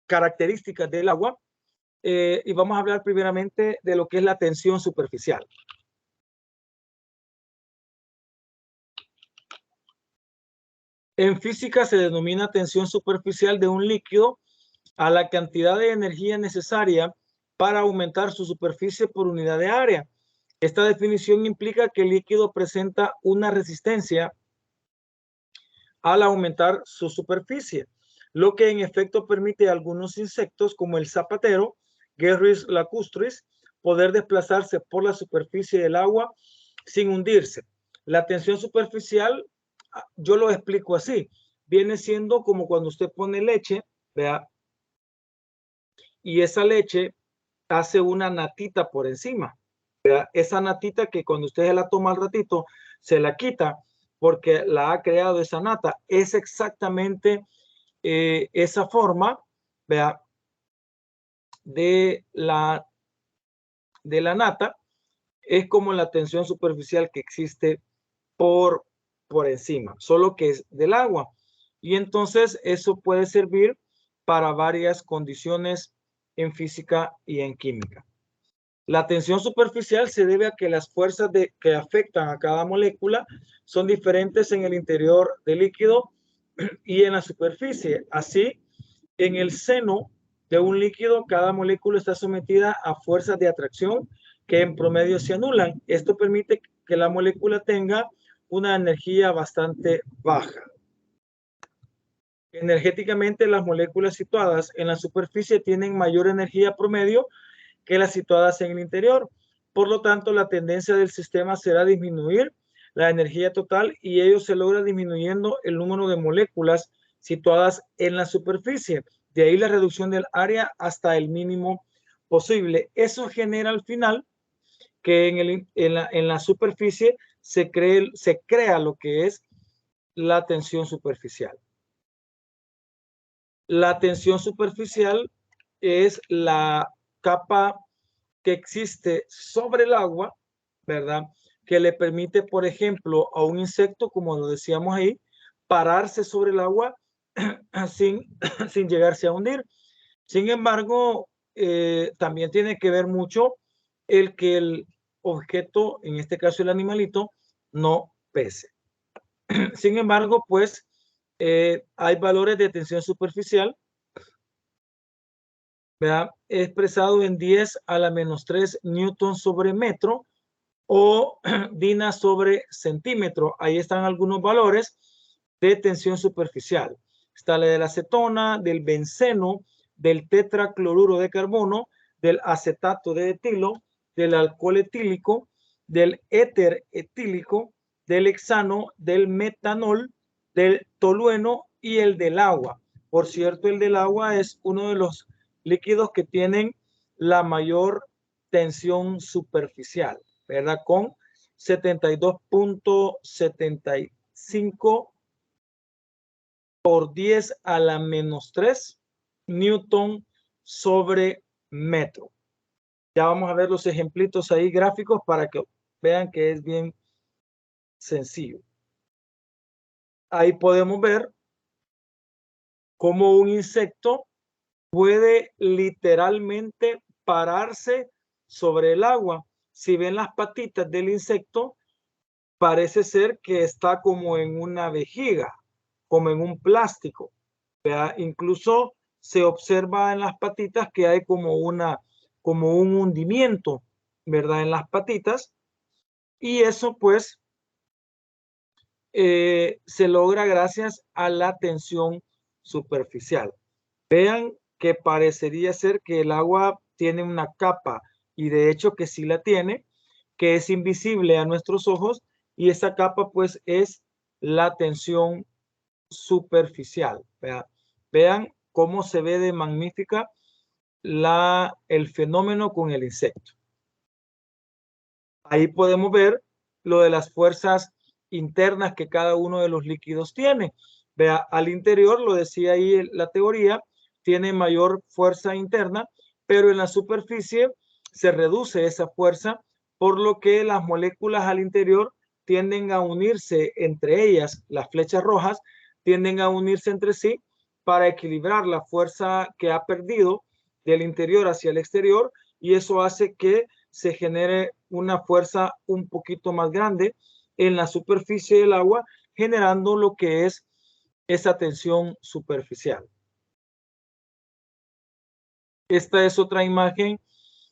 características del agua y vamos a hablar primeramente de lo que es la tensión superficial. En física se denomina tensión superficial de un líquido a la cantidad de energía necesaria para aumentar su superficie por unidad de área. Esta definición implica que el líquido presenta una resistencia al aumentar su superficie, lo que en efecto permite a algunos insectos como el zapatero, Gerris lacustris, poder desplazarse por la superficie del agua sin hundirse. La tensión superficial, yo lo explico así, viene siendo como cuando usted pone leche, vea, y esa leche hace una natita por encima. ¿Verdad? Esa natita que cuando usted la toma al ratito, se la quita porque la ha creado esa nata. Es exactamente esa forma, ¿verdad? de la nata, es como la tensión superficial que existe por encima, solo que es del agua. Y entonces eso puede servir para varias condiciones en física y en química. La tensión superficial se debe a que las fuerzas que afectan a cada molécula son diferentes en el interior del líquido y en la superficie. Así, en el seno de un líquido, cada molécula está sometida a fuerzas de atracción que en promedio se anulan. Esto permite que la molécula tenga una energía bastante baja. Energéticamente, las moléculas situadas en la superficie tienen mayor energía promedio que las situadas en el interior. Por lo tanto, la tendencia del sistema será disminuir la energía total y ello se logra disminuyendo el número de moléculas situadas en la superficie. De ahí la reducción del área hasta el mínimo posible. Eso genera al final que en la superficie se crea lo que es la tensión superficial. La tensión superficial es la capa que existe sobre el agua, ¿verdad? Que le permite, por ejemplo, a un insecto, como lo decíamos ahí, pararse sobre el agua sin llegarse a hundir. Sin embargo, también tiene que ver mucho el que el objeto, en este caso el animalito, no pese. Sin embargo, pues hay valores de tensión superficial, ¿verdad? Expresado en 10 a la menos 3 newton sobre metro o Dina sobre centímetro. Ahí están algunos valores de tensión superficial. Está la de la acetona, del benceno, del tetracloruro de carbono, del acetato de etilo, del alcohol etílico, del éter etílico, del hexano, del metanol, del tolueno y el del agua. Por cierto, el del agua es uno de los líquidos que tienen la mayor tensión superficial, ¿verdad? Con 72.75 por 10 a la menos 3 newton sobre metro. Ya vamos a ver los ejemplitos ahí gráficos para que vean que es bien sencillo. Ahí podemos ver cómo un insecto puede literalmente pararse sobre el agua. Si ven las patitas del insecto, parece ser que está como en una vejiga, como en un plástico. ¿Verdad? Incluso se observa en las patitas que hay como un hundimiento, ¿verdad? En las patitas. Y eso pues se logra gracias a la tensión superficial. Vean que parecería ser que el agua tiene una capa y de hecho que sí la tiene, que es invisible a nuestros ojos, y esa capa pues es la tensión superficial. Vean cómo se ve de magnífica el fenómeno con el insecto. Ahí podemos ver lo de las fuerzas internas que cada uno de los líquidos tiene. Vea, al interior, lo decía ahí la teoría, tiene mayor fuerza interna, pero en la superficie se reduce esa fuerza, por lo que las moléculas al interior tienden a unirse entre ellas, las flechas rojas tienden a unirse entre sí para equilibrar la fuerza que ha perdido del interior hacia el exterior, y eso hace que se genere una fuerza un poquito más grande en la superficie del agua, generando lo que es esa tensión superficial. Esta es otra imagen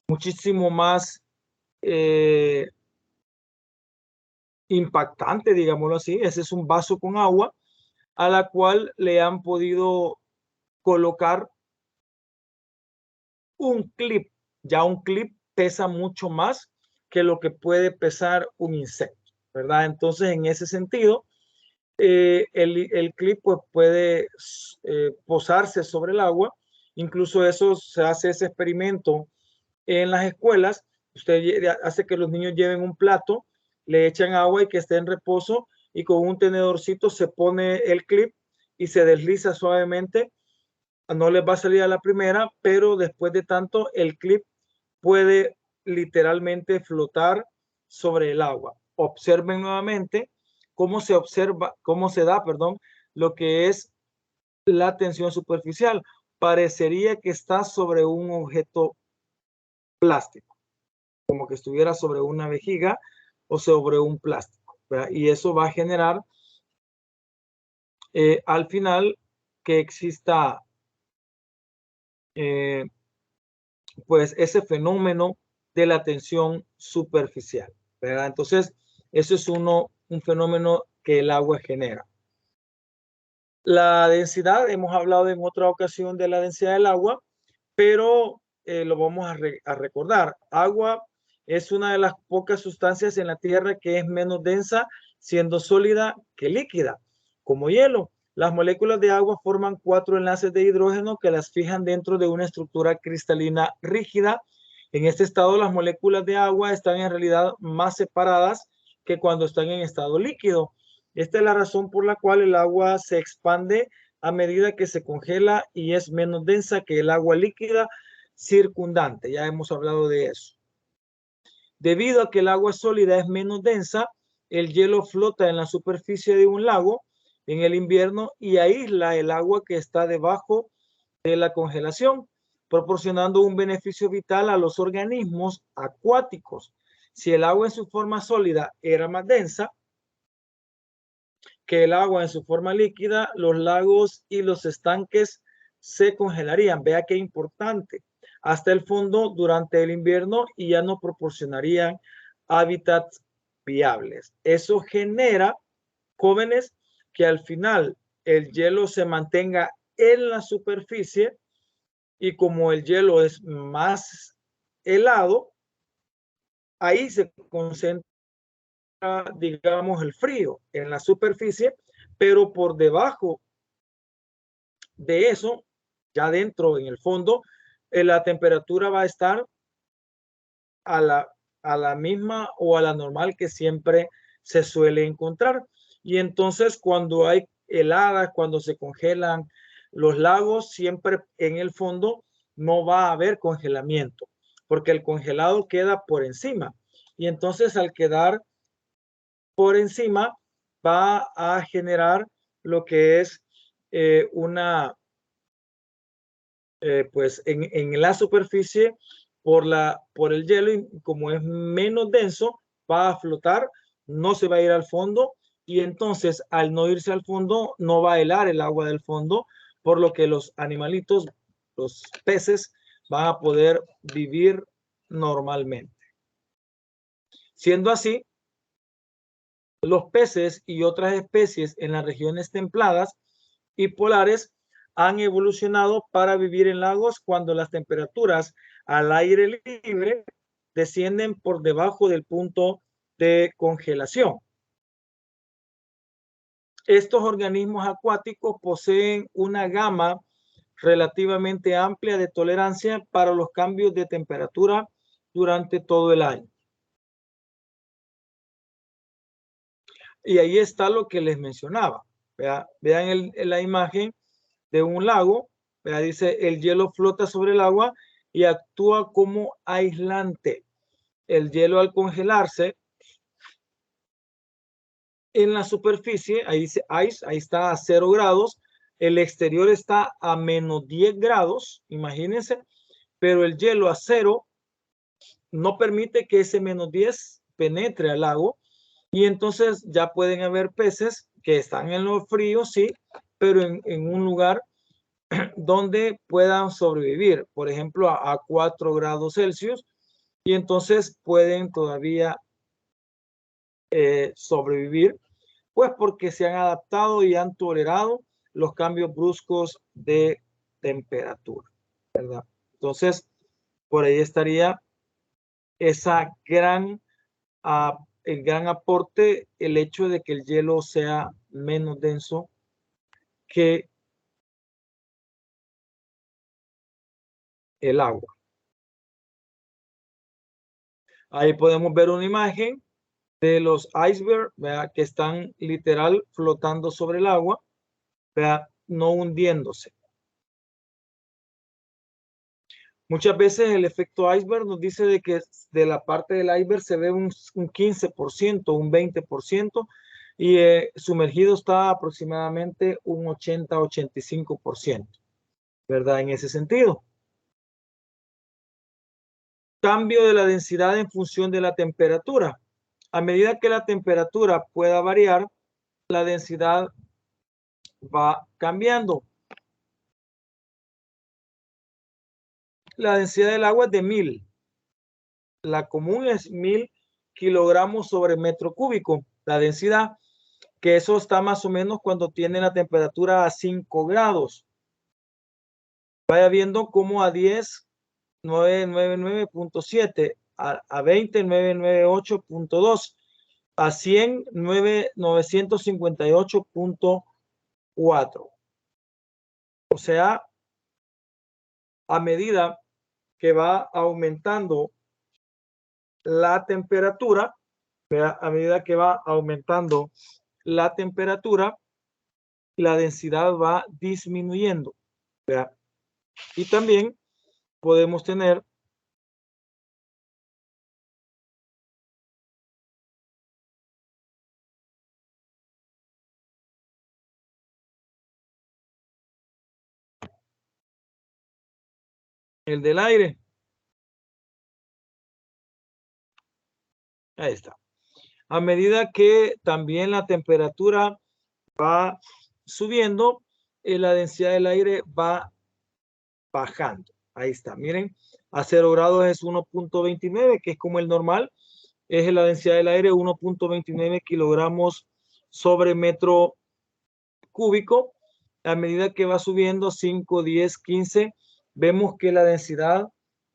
muchísimo más impactante, digámoslo así. Ese es un vaso con agua a la cual le han podido colocar un clip. Ya un clip pesa mucho más que lo que puede pesar un insecto, ¿verdad? Entonces, en ese sentido, el clip pues, puede posarse sobre el agua. Incluso eso se hace ese experimento en las escuelas. Usted hace que los niños lleven un plato, le echan agua y que esté en reposo, y con un tenedorcito se pone el clip y se desliza suavemente. No les va a salir a la primera, pero después de tanto el clip puede literalmente flotar sobre el agua. Observen nuevamente cómo se observa, cómo se da, perdón, lo que es la tensión superficial. Parecería que está sobre un objeto plástico, como que estuviera sobre una vejiga o sobre un plástico, ¿verdad? Y eso va a generar al final que exista pues ese fenómeno de la tensión superficial, ¿verdad? Entonces, eso es un fenómeno que el agua genera. La densidad, hemos hablado en otra ocasión de la densidad del agua, pero lo vamos a recordar. Agua es una de las pocas sustancias en la Tierra que es menos densa, siendo sólida que líquida, como hielo. Las moléculas de agua forman 4 enlaces de hidrógeno que las fijan dentro de una estructura cristalina rígida. En este estado, las moléculas de agua están en realidad más separadas que cuando están en estado líquido. Esta es la razón por la cual el agua se expande a medida que se congela y es menos densa que el agua líquida circundante. Ya hemos hablado de eso. Debido a que el agua sólida es menos densa, el hielo flota en la superficie de un lago en el invierno y aísla el agua que está debajo de la congelación, proporcionando un beneficio vital a los organismos acuáticos. Si el agua en su forma sólida era más densa que el agua en su forma líquida, los lagos y los estanques se congelarían. Vea qué importante. Hasta el fondo durante el invierno, y ya no proporcionarían hábitats viables. Eso genera, jóvenes, que al final el hielo se mantenga en la superficie, y como el hielo es más helado, ahí se concentra, digamos, el frío en la superficie, pero por debajo de eso, ya dentro en el fondo, la temperatura va a estar a la misma o a la normal que siempre se suele encontrar. Y entonces cuando hay heladas, cuando se congelan los lagos, siempre en el fondo no va a haber congelamiento, porque el congelado queda por encima. Y entonces al quedar por encima va a generar lo que es pues en la superficie por el hielo, y como es menos denso, va a flotar, no se va a ir al fondo, y entonces al no irse al fondo no va a helar el agua del fondo, por lo que los animalitos, los peces, van a poder vivir normalmente. Siendo así, los peces y otras especies en las regiones templadas y polares han evolucionado para vivir en lagos cuando las temperaturas al aire libre descienden por debajo del punto de congelación. Estos organismos acuáticos poseen una gama relativamente amplia de tolerancia para los cambios de temperatura durante todo el año. Y ahí está lo que les mencionaba. Vean la imagen de un lago. Dice, el hielo flota sobre el agua y actúa como aislante. El hielo al congelarse en la superficie, ahí dice ice, ahí está a 0 grados. El exterior está a menos 10 grados, imagínense, pero el hielo a 0 no permite que ese menos 10 penetre al lago, y entonces ya pueden haber peces que están en lo frío, sí, pero en un lugar donde puedan sobrevivir, por ejemplo, a 4 grados Celsius, y entonces pueden todavía sobrevivir, pues porque se han adaptado y han tolerado los cambios bruscos de temperatura, ¿verdad? Entonces, por ahí estaría esa el gran aporte, el hecho de que el hielo sea menos denso que el agua. Ahí podemos ver una imagen de los icebergs, ¿verdad? Que están literal flotando sobre el agua, ¿verdad? No hundiéndose. Muchas veces el efecto iceberg nos dice de que de la parte del iceberg se ve un 15%, un 20%, y sumergido está aproximadamente un 80-85%, ¿verdad? En ese sentido. Cambio de la densidad en función de la temperatura. A medida que la temperatura pueda variar, la densidad va cambiando. La densidad del agua es de 1000. La común es 1000 kilogramos sobre metro cúbico. La densidad, que eso está más o menos cuando tiene la temperatura a 5 grados. Vaya viendo cómo a 10, 999.7, a 20, 998.2, a 100, 958.4. O sea, a medida que va aumentando la temperatura, a medida que va aumentando la temperatura, la densidad va disminuyendo. Y también podemos tener el del aire. Ahí está. A medida que también la temperatura va subiendo, la densidad del aire va bajando. Ahí está, miren, a 0 grados es 1.29, que es como el normal. Es la densidad del aire 1.29 kilogramos sobre metro cúbico. A medida que va subiendo 5, 10, 15, vemos que la densidad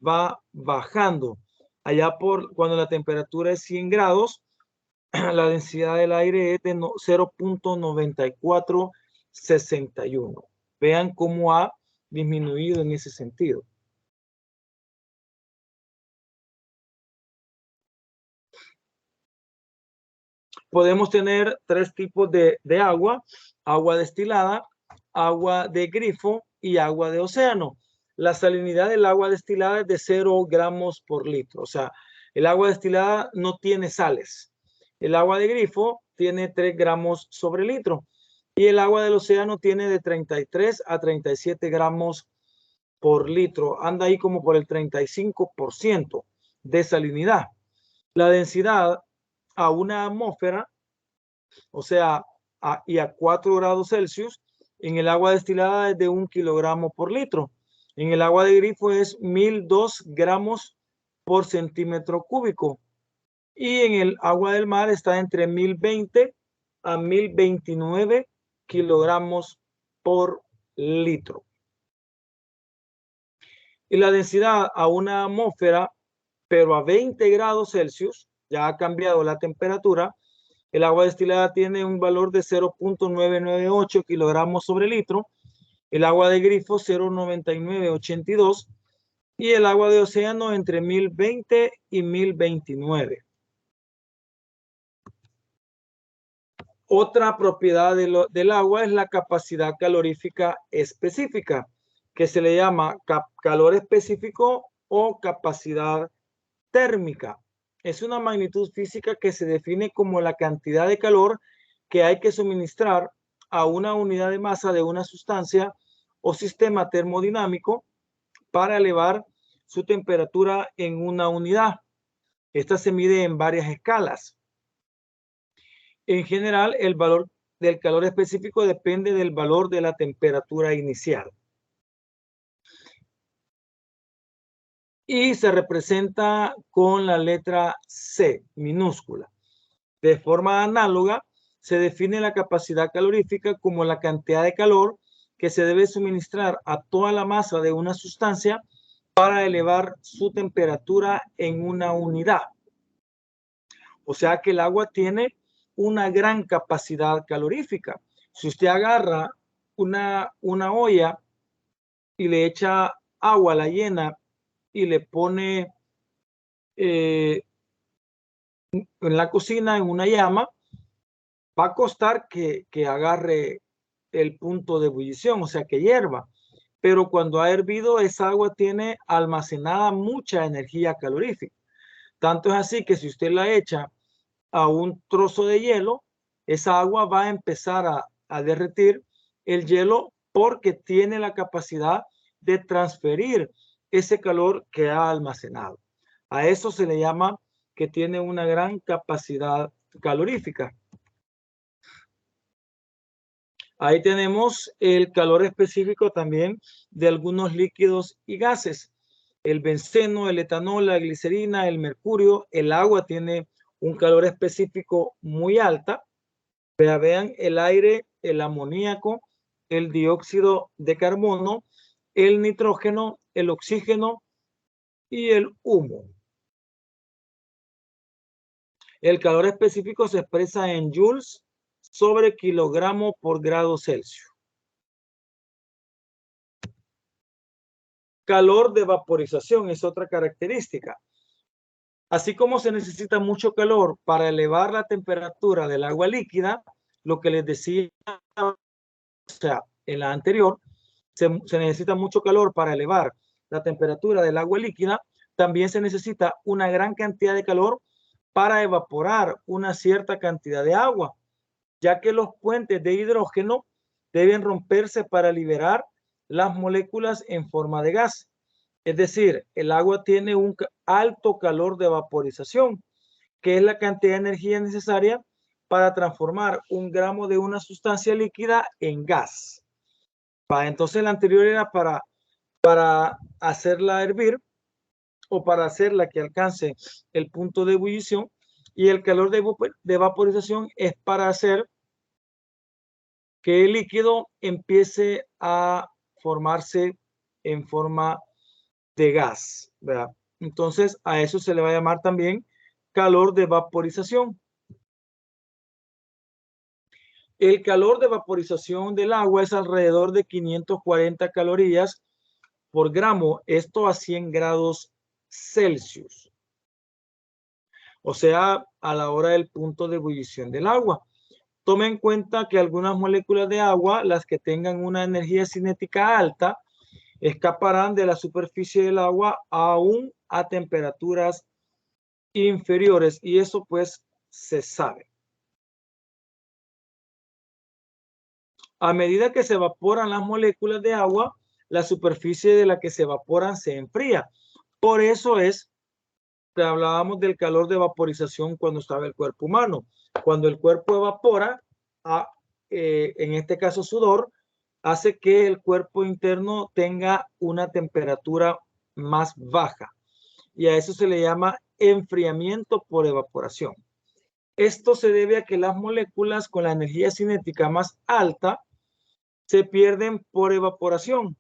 va bajando. Allá por cuando la temperatura es 100 grados, la densidad del aire es de 0.9461. Vean cómo ha disminuido en ese sentido. Podemos tener 3 tipos de agua: agua destilada, agua de grifo y agua de océano. La salinidad del agua destilada es de 0 gramos por litro. O sea, el agua destilada no tiene sales. El agua de grifo tiene 3 gramos sobre litro. Y el agua del océano tiene de 33 a 37 gramos por litro. Anda ahí como por el 35% de salinidad. La densidad a una atmósfera, o sea, a 4 grados Celsius, en el agua destilada es de 1 kilogramo por litro. En el agua de grifo es 1002 gramos por centímetro cúbico. Y en el agua del mar está entre 1020 a 1029 kilogramos por litro. Y la densidad a una atmósfera pero a 20 grados Celsius, ya ha cambiado la temperatura, el agua destilada tiene un valor de 0.998 kilogramos sobre litro, el agua de grifo 0.9982 y el agua de océano entre 1020 y 1029. Otra propiedad del agua es la capacidad calorífica específica, que se le llama calor específico o capacidad térmica. Es una magnitud física que se define como la cantidad de calor que hay que suministrar a una unidad de masa de una sustancia o sistema termodinámico para elevar su temperatura en una unidad. Esta se mide en varias escalas. En general, el valor del calor específico depende del valor de la temperatura inicial. Y se representa con la letra C minúscula. De forma análoga, se define la capacidad calorífica como la cantidad de calor que se debe suministrar a toda la masa de una sustancia para elevar su temperatura en una unidad. O sea que el agua tiene una gran capacidad calorífica. Si usted agarra una olla y le echa agua, la llena y le pone en la cocina en una llama, va a costar que agarre el punto de ebullición, o sea que hierva. Pero cuando ha hervido, esa agua tiene almacenada mucha energía calorífica. Tanto es así que si usted la echa a un trozo de hielo, esa agua va a empezar a derretir el hielo porque tiene la capacidad de transferir ese calor que ha almacenado. A eso se le llama que tiene una gran capacidad calorífica. Ahí tenemos el calor específico también de algunos líquidos y gases. El benceno, el etanol, la glicerina, el mercurio, el agua tiene un calor específico muy alta. Vean el aire, el amoníaco, el dióxido de carbono, el nitrógeno, el oxígeno y el humo. El calor específico se expresa en joules sobre kilogramo por grado Celsius. Calor de vaporización es otra característica. Así como se necesita mucho calor para elevar la temperatura del agua líquida, lo que les decía, o sea, en la anterior, se necesita mucho calor para elevar la temperatura del agua líquida, también se necesita una gran cantidad de calor para evaporar una cierta cantidad de agua, ya que los puentes de hidrógeno deben romperse para liberar las moléculas en forma de gas. Es decir, el agua tiene un alto calor de vaporización, que es la cantidad de energía necesaria para transformar un gramo de una sustancia líquida en gas. Entonces, el anterior era para hacerla hervir o para hacerla que alcance el punto de ebullición, y el calor de vaporización es para hacer que el líquido empiece a formarse en forma de gas, ¿verdad? Entonces, a eso se le va a llamar también calor de vaporización. El calor de vaporización del agua es alrededor de 540 calorías por gramo, esto a 100 grados Celsius. O sea, a la hora del punto de ebullición del agua. Tome en cuenta que algunas moléculas de agua, las que tengan una energía cinética alta, escaparán de la superficie del agua aún a temperaturas inferiores, y eso pues se sabe. A medida que se evaporan las moléculas de agua, la superficie de la que se evaporan se enfría. Por eso es que hablábamos del calor de vaporización cuando estaba el cuerpo humano. Cuando el cuerpo evapora, en este caso sudor, hace que el cuerpo interno tenga una temperatura más baja. Y a eso se le llama enfriamiento por evaporación. Esto se debe a que las moléculas con la energía cinética más alta se pierden por evaporación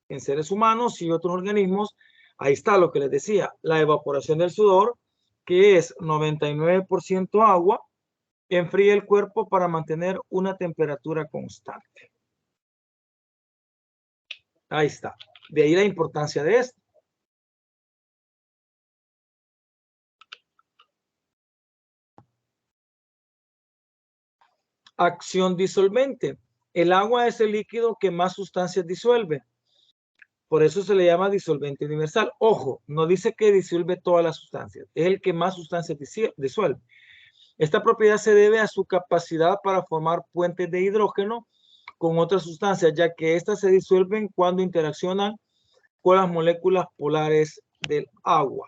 en seres humanos y otros organismos Ahí está lo que les decía, la evaporación del sudor, que es 99% agua, enfría el cuerpo para mantener una temperatura constante. Ahí está. De ahí la importancia de esto. Acción disolvente. El agua es el líquido que más sustancias disuelve. Por eso se le llama disolvente universal. Ojo, no dice que disuelve todas las sustancias. Es el que más sustancias disuelve. Esta propiedad se debe a su capacidad para formar puentes de hidrógeno con otras sustancias, ya que éstas se disuelven cuando interaccionan con las moléculas polares del agua.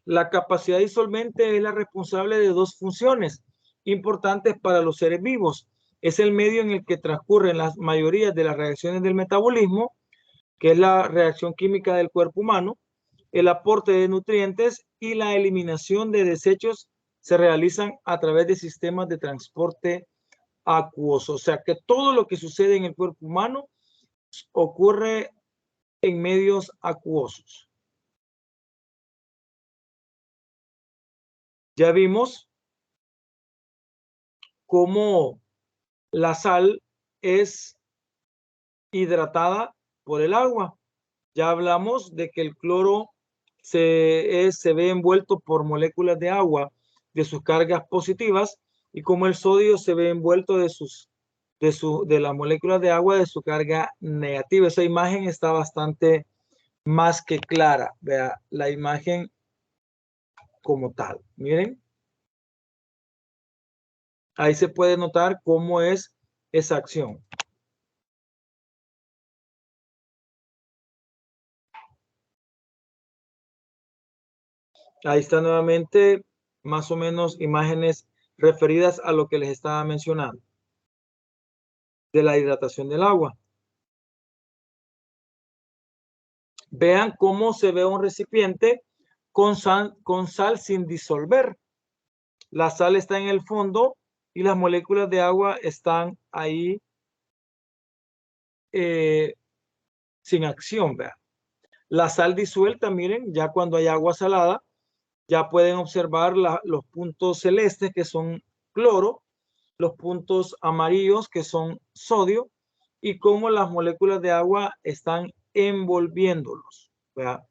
La capacidad disolvente es la responsable de dos funciones importantes para los seres vivos. Es el medio en el que transcurren las mayorías de las reacciones del metabolismo, que es la reacción química del cuerpo humano, el aporte de nutrientes y la eliminación de desechos se realizan a través de sistemas de transporte acuoso. O sea que todo lo que sucede en el cuerpo humano ocurre en medios acuosos. Ya vimos cómo la sal es hidratada por el agua. Ya hablamos de que el cloro se ve envuelto por moléculas de agua de sus cargas positivas y como el sodio se ve envuelto de las moléculas de agua de su carga negativa. Esa imagen está bastante más que clara. Vea la imagen como tal. Miren. Ahí se puede notar cómo es esa acción. Ahí está nuevamente más o menos imágenes referidas a lo que les estaba mencionando de la hidratación del agua. Vean cómo se ve un recipiente con sal sin disolver. La sal está en el fondo y las moléculas de agua están ahí sin acción. Vean. La sal disuelta, miren, ya cuando hay agua salada, ya pueden observar los puntos celestes que son cloro, los puntos amarillos que son sodio y cómo las moléculas de agua están envolviéndolos. ¿Verdad?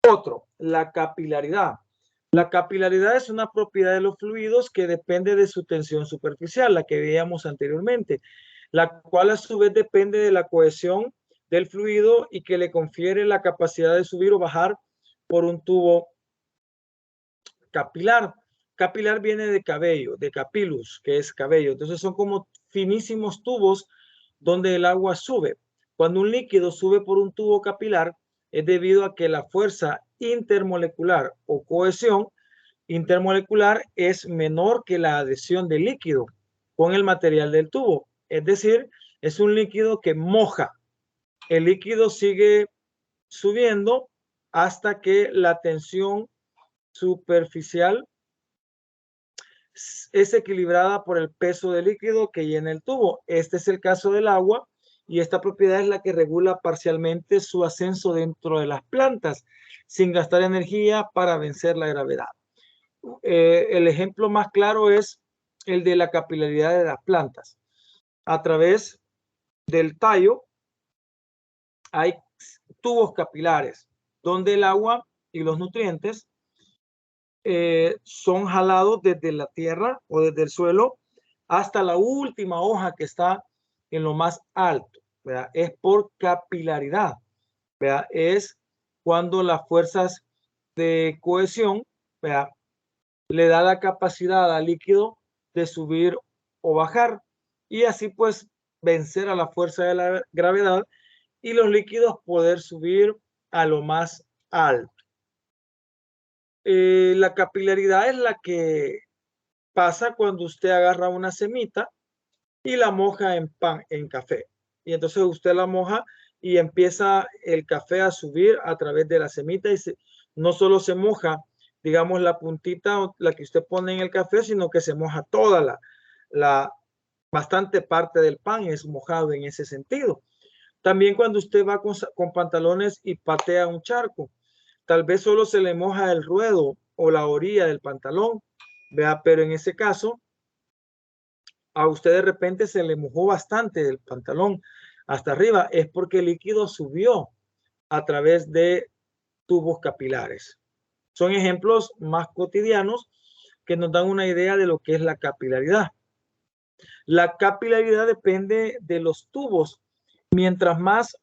Otro, la capilaridad. La capilaridad es una propiedad de los fluidos que depende de su tensión superficial, la que veíamos anteriormente, la cual a su vez depende de la cohesión del fluido y que le confiere la capacidad de subir o bajar por un tubo capilar. Capilar viene de cabello, de capillus, que es cabello. Entonces son como finísimos tubos donde el agua sube. Cuando un líquido sube por un tubo capilar, es debido a que la fuerza intermolecular o cohesión intermolecular es menor que la adhesión del líquido con el material del tubo. Es decir, es un líquido que moja. El líquido sigue subiendo hasta que la tensión superficial es equilibrada por el peso del líquido que llena el tubo. Este es el caso del agua y esta propiedad es la que regula parcialmente su ascenso dentro de las plantas sin gastar energía para vencer la gravedad. El ejemplo más claro es el de la capilaridad de las plantas. A través del tallo hay tubos capilares donde el agua y los nutrientes son jalados desde la tierra o desde el suelo hasta la última hoja que está en lo más alto. ¿Verdad? Es por capilaridad. ¿Verdad? Es cuando las fuerzas de cohesión, ¿verdad?, le da la capacidad al líquido de subir o bajar y así pues vencer a la fuerza de la gravedad y los líquidos poder subir a lo más alto. La capilaridad es la que pasa cuando usted agarra una semita y la moja en pan, en café. Y entonces usted la moja y empieza el café a subir a través de la semita y no solo se moja, digamos, la puntita, la que usted pone en el café, sino que se moja toda bastante parte del pan es mojado en ese sentido. También cuando usted va con pantalones y patea un charco, tal vez solo se le moja el ruedo o la orilla del pantalón, vea, pero en ese caso a usted de repente se le mojó bastante del pantalón hasta arriba, es porque el líquido subió a través de tubos capilares. Son ejemplos más cotidianos que nos dan una idea de lo que es la capilaridad. La capilaridad depende de los tubos. Mientras más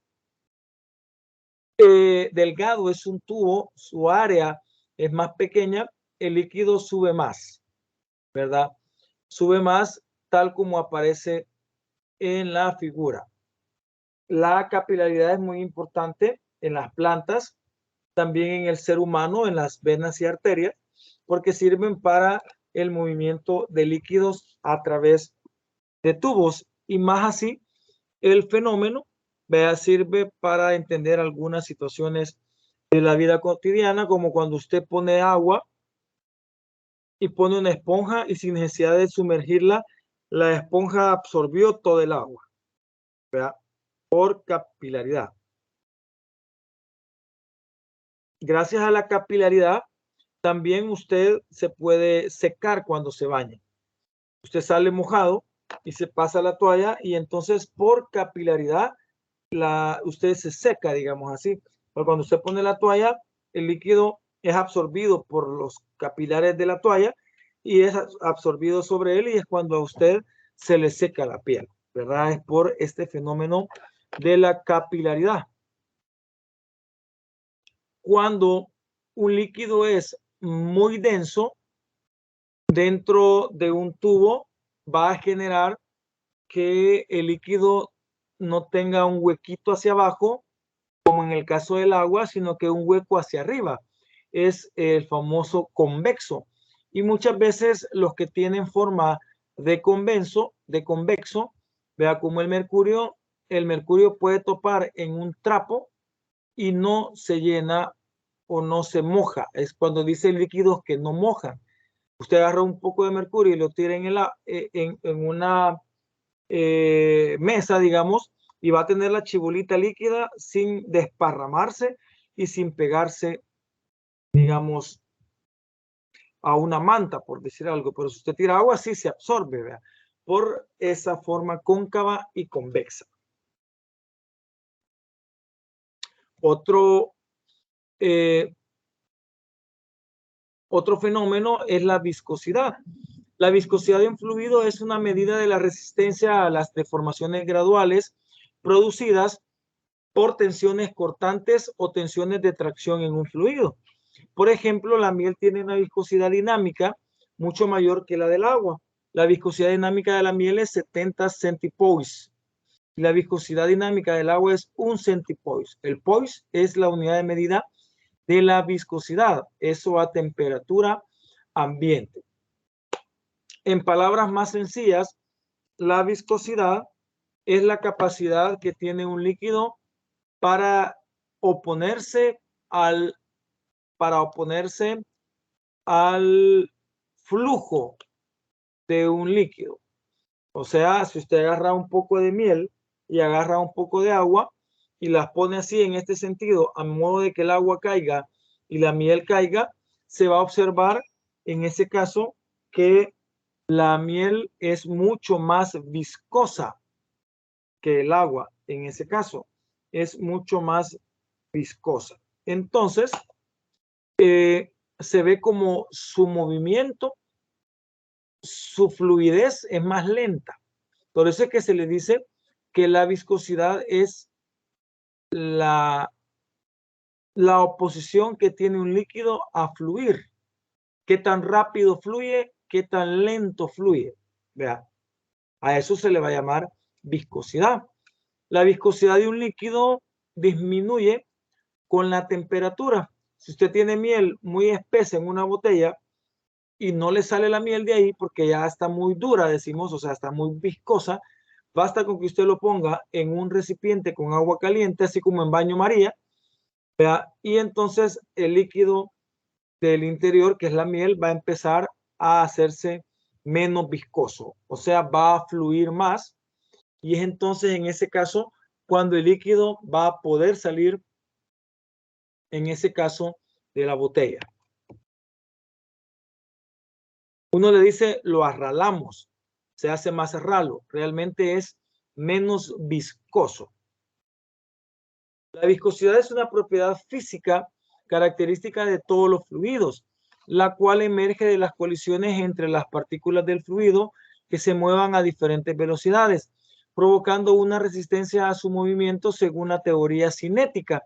delgado es un tubo, su área es más pequeña, el líquido sube más, ¿verdad? Sube más tal como aparece en la figura. La capilaridad es muy importante en las plantas, también en el ser humano, en las venas y arterias, porque sirven para el movimiento de líquidos a través de tubos. Y más así, el fenómeno sirve para entender algunas situaciones de la vida cotidiana, como cuando usted pone agua y pone una esponja y sin necesidad de sumergirla, la esponja absorbió todo el agua, ¿verdad? Por capilaridad. Gracias a la capilaridad, también usted se puede secar cuando se baña. Usted sale mojado y se pasa la toalla y entonces por capilaridad usted se seca, digamos así. Pero cuando usted pone la toalla, el líquido es absorbido por los capilares de la toalla y es absorbido sobre él y es cuando a usted se le seca la piel, ¿verdad? Es por este fenómeno de la capilaridad. Cuando un líquido es muy denso dentro de un tubo, va a generar que el líquido no tenga un huequito hacia abajo, como en el caso del agua, sino que un hueco hacia arriba. Es el famoso convexo. Y muchas veces los que tienen forma de convexo, vea como el mercurio puede topar en un trapo y no se llena o no se moja. Es cuando dice líquidos que no mojan. Usted agarra un poco de mercurio y lo tira en una mesa, digamos, y va a tener la chibolita líquida sin desparramarse y sin pegarse, digamos, a una manta, por decir algo. Pero si usted tira agua, sí se absorbe, ¿verdad? Por esa forma cóncava y convexa. Otro fenómeno es la viscosidad. La viscosidad de un fluido es una medida de la resistencia a las deformaciones graduales producidas por tensiones cortantes o tensiones de tracción en un fluido. Por ejemplo, la miel tiene una viscosidad dinámica mucho mayor que la del agua. La viscosidad dinámica de la miel es 70 centipoise. La viscosidad dinámica del agua es 1 centipoise. El poise es la unidad de medida de la viscosidad, eso a temperatura ambiente. En palabras más sencillas, la viscosidad es la capacidad que tiene un líquido para oponerse al flujo de un líquido. O sea, si usted agarra un poco de miel y agarra un poco de agua y las pone así en este sentido, a modo de que el agua caiga y la miel caiga, se va a observar en ese caso que la miel es mucho más viscosa que el agua. En ese caso, es mucho más viscosa. Entonces, se ve como su movimiento, su fluidez es más lenta. Por eso es que se le dice que la viscosidad es la oposición que tiene un líquido a fluir. Qué tan rápido fluye, qué tan lento fluye. Vea, a eso se le va a llamar viscosidad. La viscosidad de un líquido disminuye con la temperatura. Si usted tiene miel muy espesa en una botella y no le sale la miel de ahí porque ya está muy dura, decimos, o sea, está muy viscosa, basta con que usted lo ponga en un recipiente con agua caliente, así como en baño María, ¿vea? Y entonces el líquido del interior, que es la miel, va a empezar a hacerse menos viscoso, o sea, va a fluir más y es entonces en ese caso cuando el líquido va a poder salir, en ese caso, de la botella. Uno le dice lo arralamos, se hace más ralo, realmente es menos viscoso. La viscosidad es una propiedad física característica de todos los fluidos, la cual emerge de las colisiones entre las partículas del fluido que se muevan a diferentes velocidades, provocando una resistencia a su movimiento según la teoría cinética.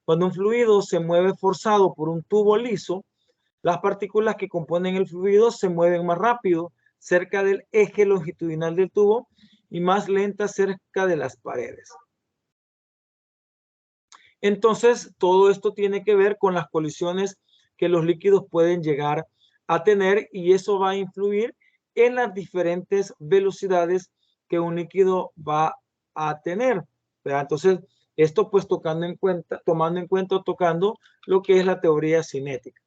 Cuando un fluido se mueve forzado por un tubo liso, las partículas que componen el fluido se mueven más rápido cerca del eje longitudinal del tubo y más lentas cerca de las paredes. Entonces, todo esto tiene que ver con las colisiones que los líquidos pueden llegar a tener y eso va a influir en las diferentes velocidades que un líquido va a tener, ¿verdad? Entonces, esto pues tomando en cuenta o tocando lo que es la teoría cinética.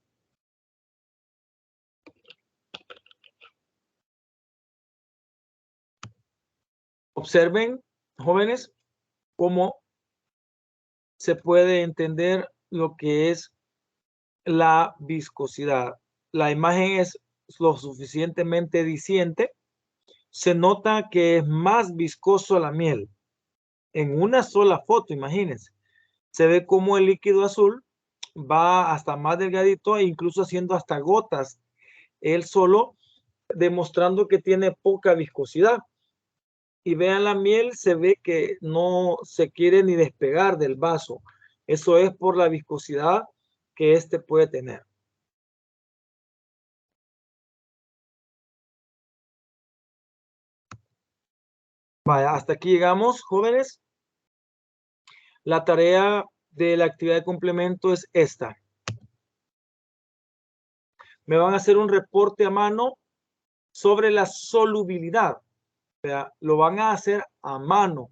Observen, jóvenes, cómo se puede entender lo que es la viscosidad. La imagen es lo suficientemente diciente. Se nota que es más viscoso la miel. En una sola foto, imagínense. Se ve como el líquido azul va hasta más delgadito e incluso haciendo hasta gotas. Él solo demostrando que tiene poca viscosidad. Y vean la miel, se ve que no se quiere ni despegar del vaso. Eso es por la viscosidad que este puede tener. Vaya, hasta aquí llegamos, jóvenes. La tarea de la actividad de complemento es esta. Me van a hacer un reporte a mano sobre la solubilidad. O sea, lo van a hacer a mano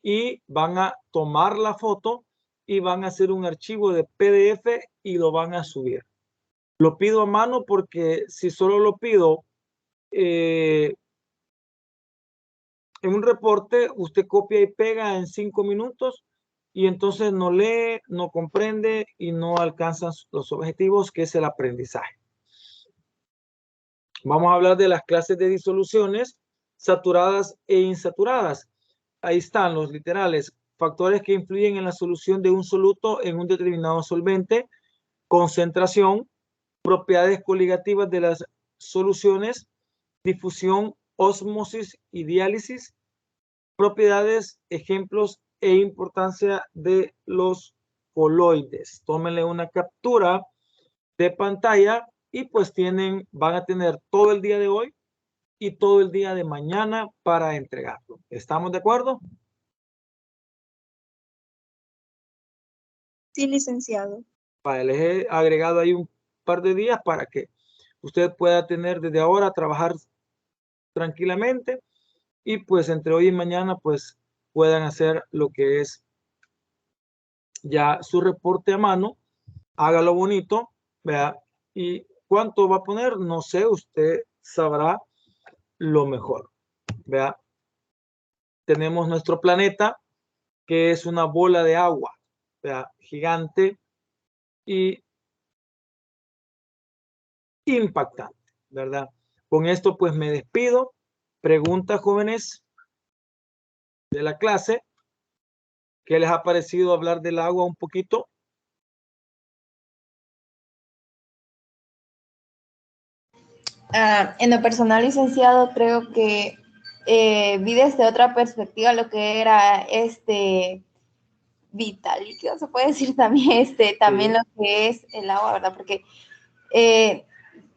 y van a tomar la foto y van a hacer un archivo de PDF y lo van a subir. Lo pido a mano porque si solo lo pido en un reporte, usted copia y pega en 5 minutos y entonces no lee, no comprende y no alcanza los objetivos que es el aprendizaje. Vamos a hablar de las clases de disoluciones saturadas e insaturadas. Ahí están los literales, factores que influyen en la solución de un soluto en un determinado solvente, concentración, propiedades coligativas de las soluciones, difusión, ósmosis y diálisis, propiedades, ejemplos e importancia de los coloides. Tómenle una captura de pantalla y pues van a tener todo el día de hoy y todo el día de mañana para entregarlo. ¿Estamos de acuerdo? Sí, licenciado. Vale, les he agregado ahí un par de días para que usted pueda tener desde ahora trabajar tranquilamente y pues entre hoy y mañana pues puedan hacer lo que es ya su reporte a mano, hágalo bonito, vea, y cuánto va a poner, no sé, usted sabrá lo mejor, vea. Tenemos nuestro planeta, que es una bola de agua, vea, gigante y impactante, ¿verdad? Con esto pues me despido. Preguntas, jóvenes de la clase, ¿qué les ha parecido hablar del agua un poquito? En lo personal, licenciado, creo que vi desde otra perspectiva lo que era vital líquido, se puede decir también, también Sí. lo que es el agua, ¿verdad? Porque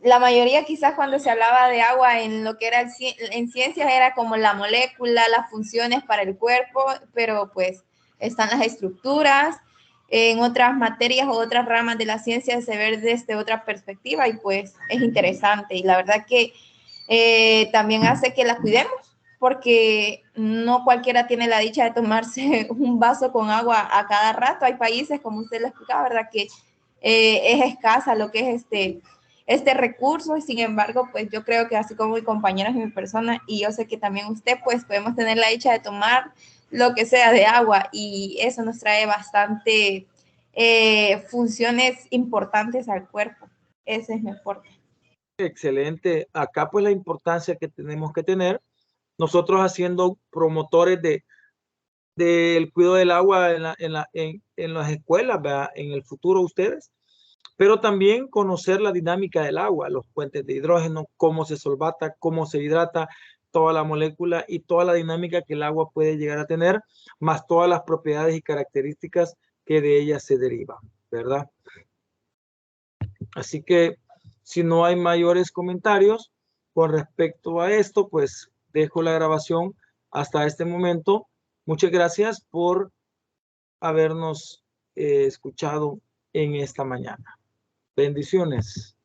la mayoría quizás cuando se hablaba de agua en lo que era en ciencias era como la molécula, las funciones para el cuerpo, pero pues están las estructuras. En otras materias o otras ramas de la ciencia se ve desde otra perspectiva y pues es interesante y la verdad que también hace que la cuidemos porque no cualquiera tiene la dicha de tomarse un vaso con agua a cada rato. Hay países, como usted lo explicaba, ¿verdad? Que es escasa lo que es este recurso. Y sin embargo, pues yo creo que así como mi compañero y mi persona, y yo sé que también usted, pues podemos tener la dicha de tomar lo que sea de agua, y eso nos trae bastante funciones importantes al cuerpo. Ese es mi aporte. Excelente. Acá pues la importancia que tenemos que tener, nosotros haciendo promotores del cuidado del agua en las escuelas, ¿verdad? En el futuro ustedes, pero también conocer la dinámica del agua, los puentes de hidrógeno, cómo se solvata, cómo se hidrata, toda la molécula y toda la dinámica que el agua puede llegar a tener, más todas las propiedades y características que de ella se derivan, ¿verdad? Así que si no hay mayores comentarios con respecto a esto, pues dejo la grabación hasta este momento. Muchas gracias por habernos escuchado en esta mañana. Bendiciones.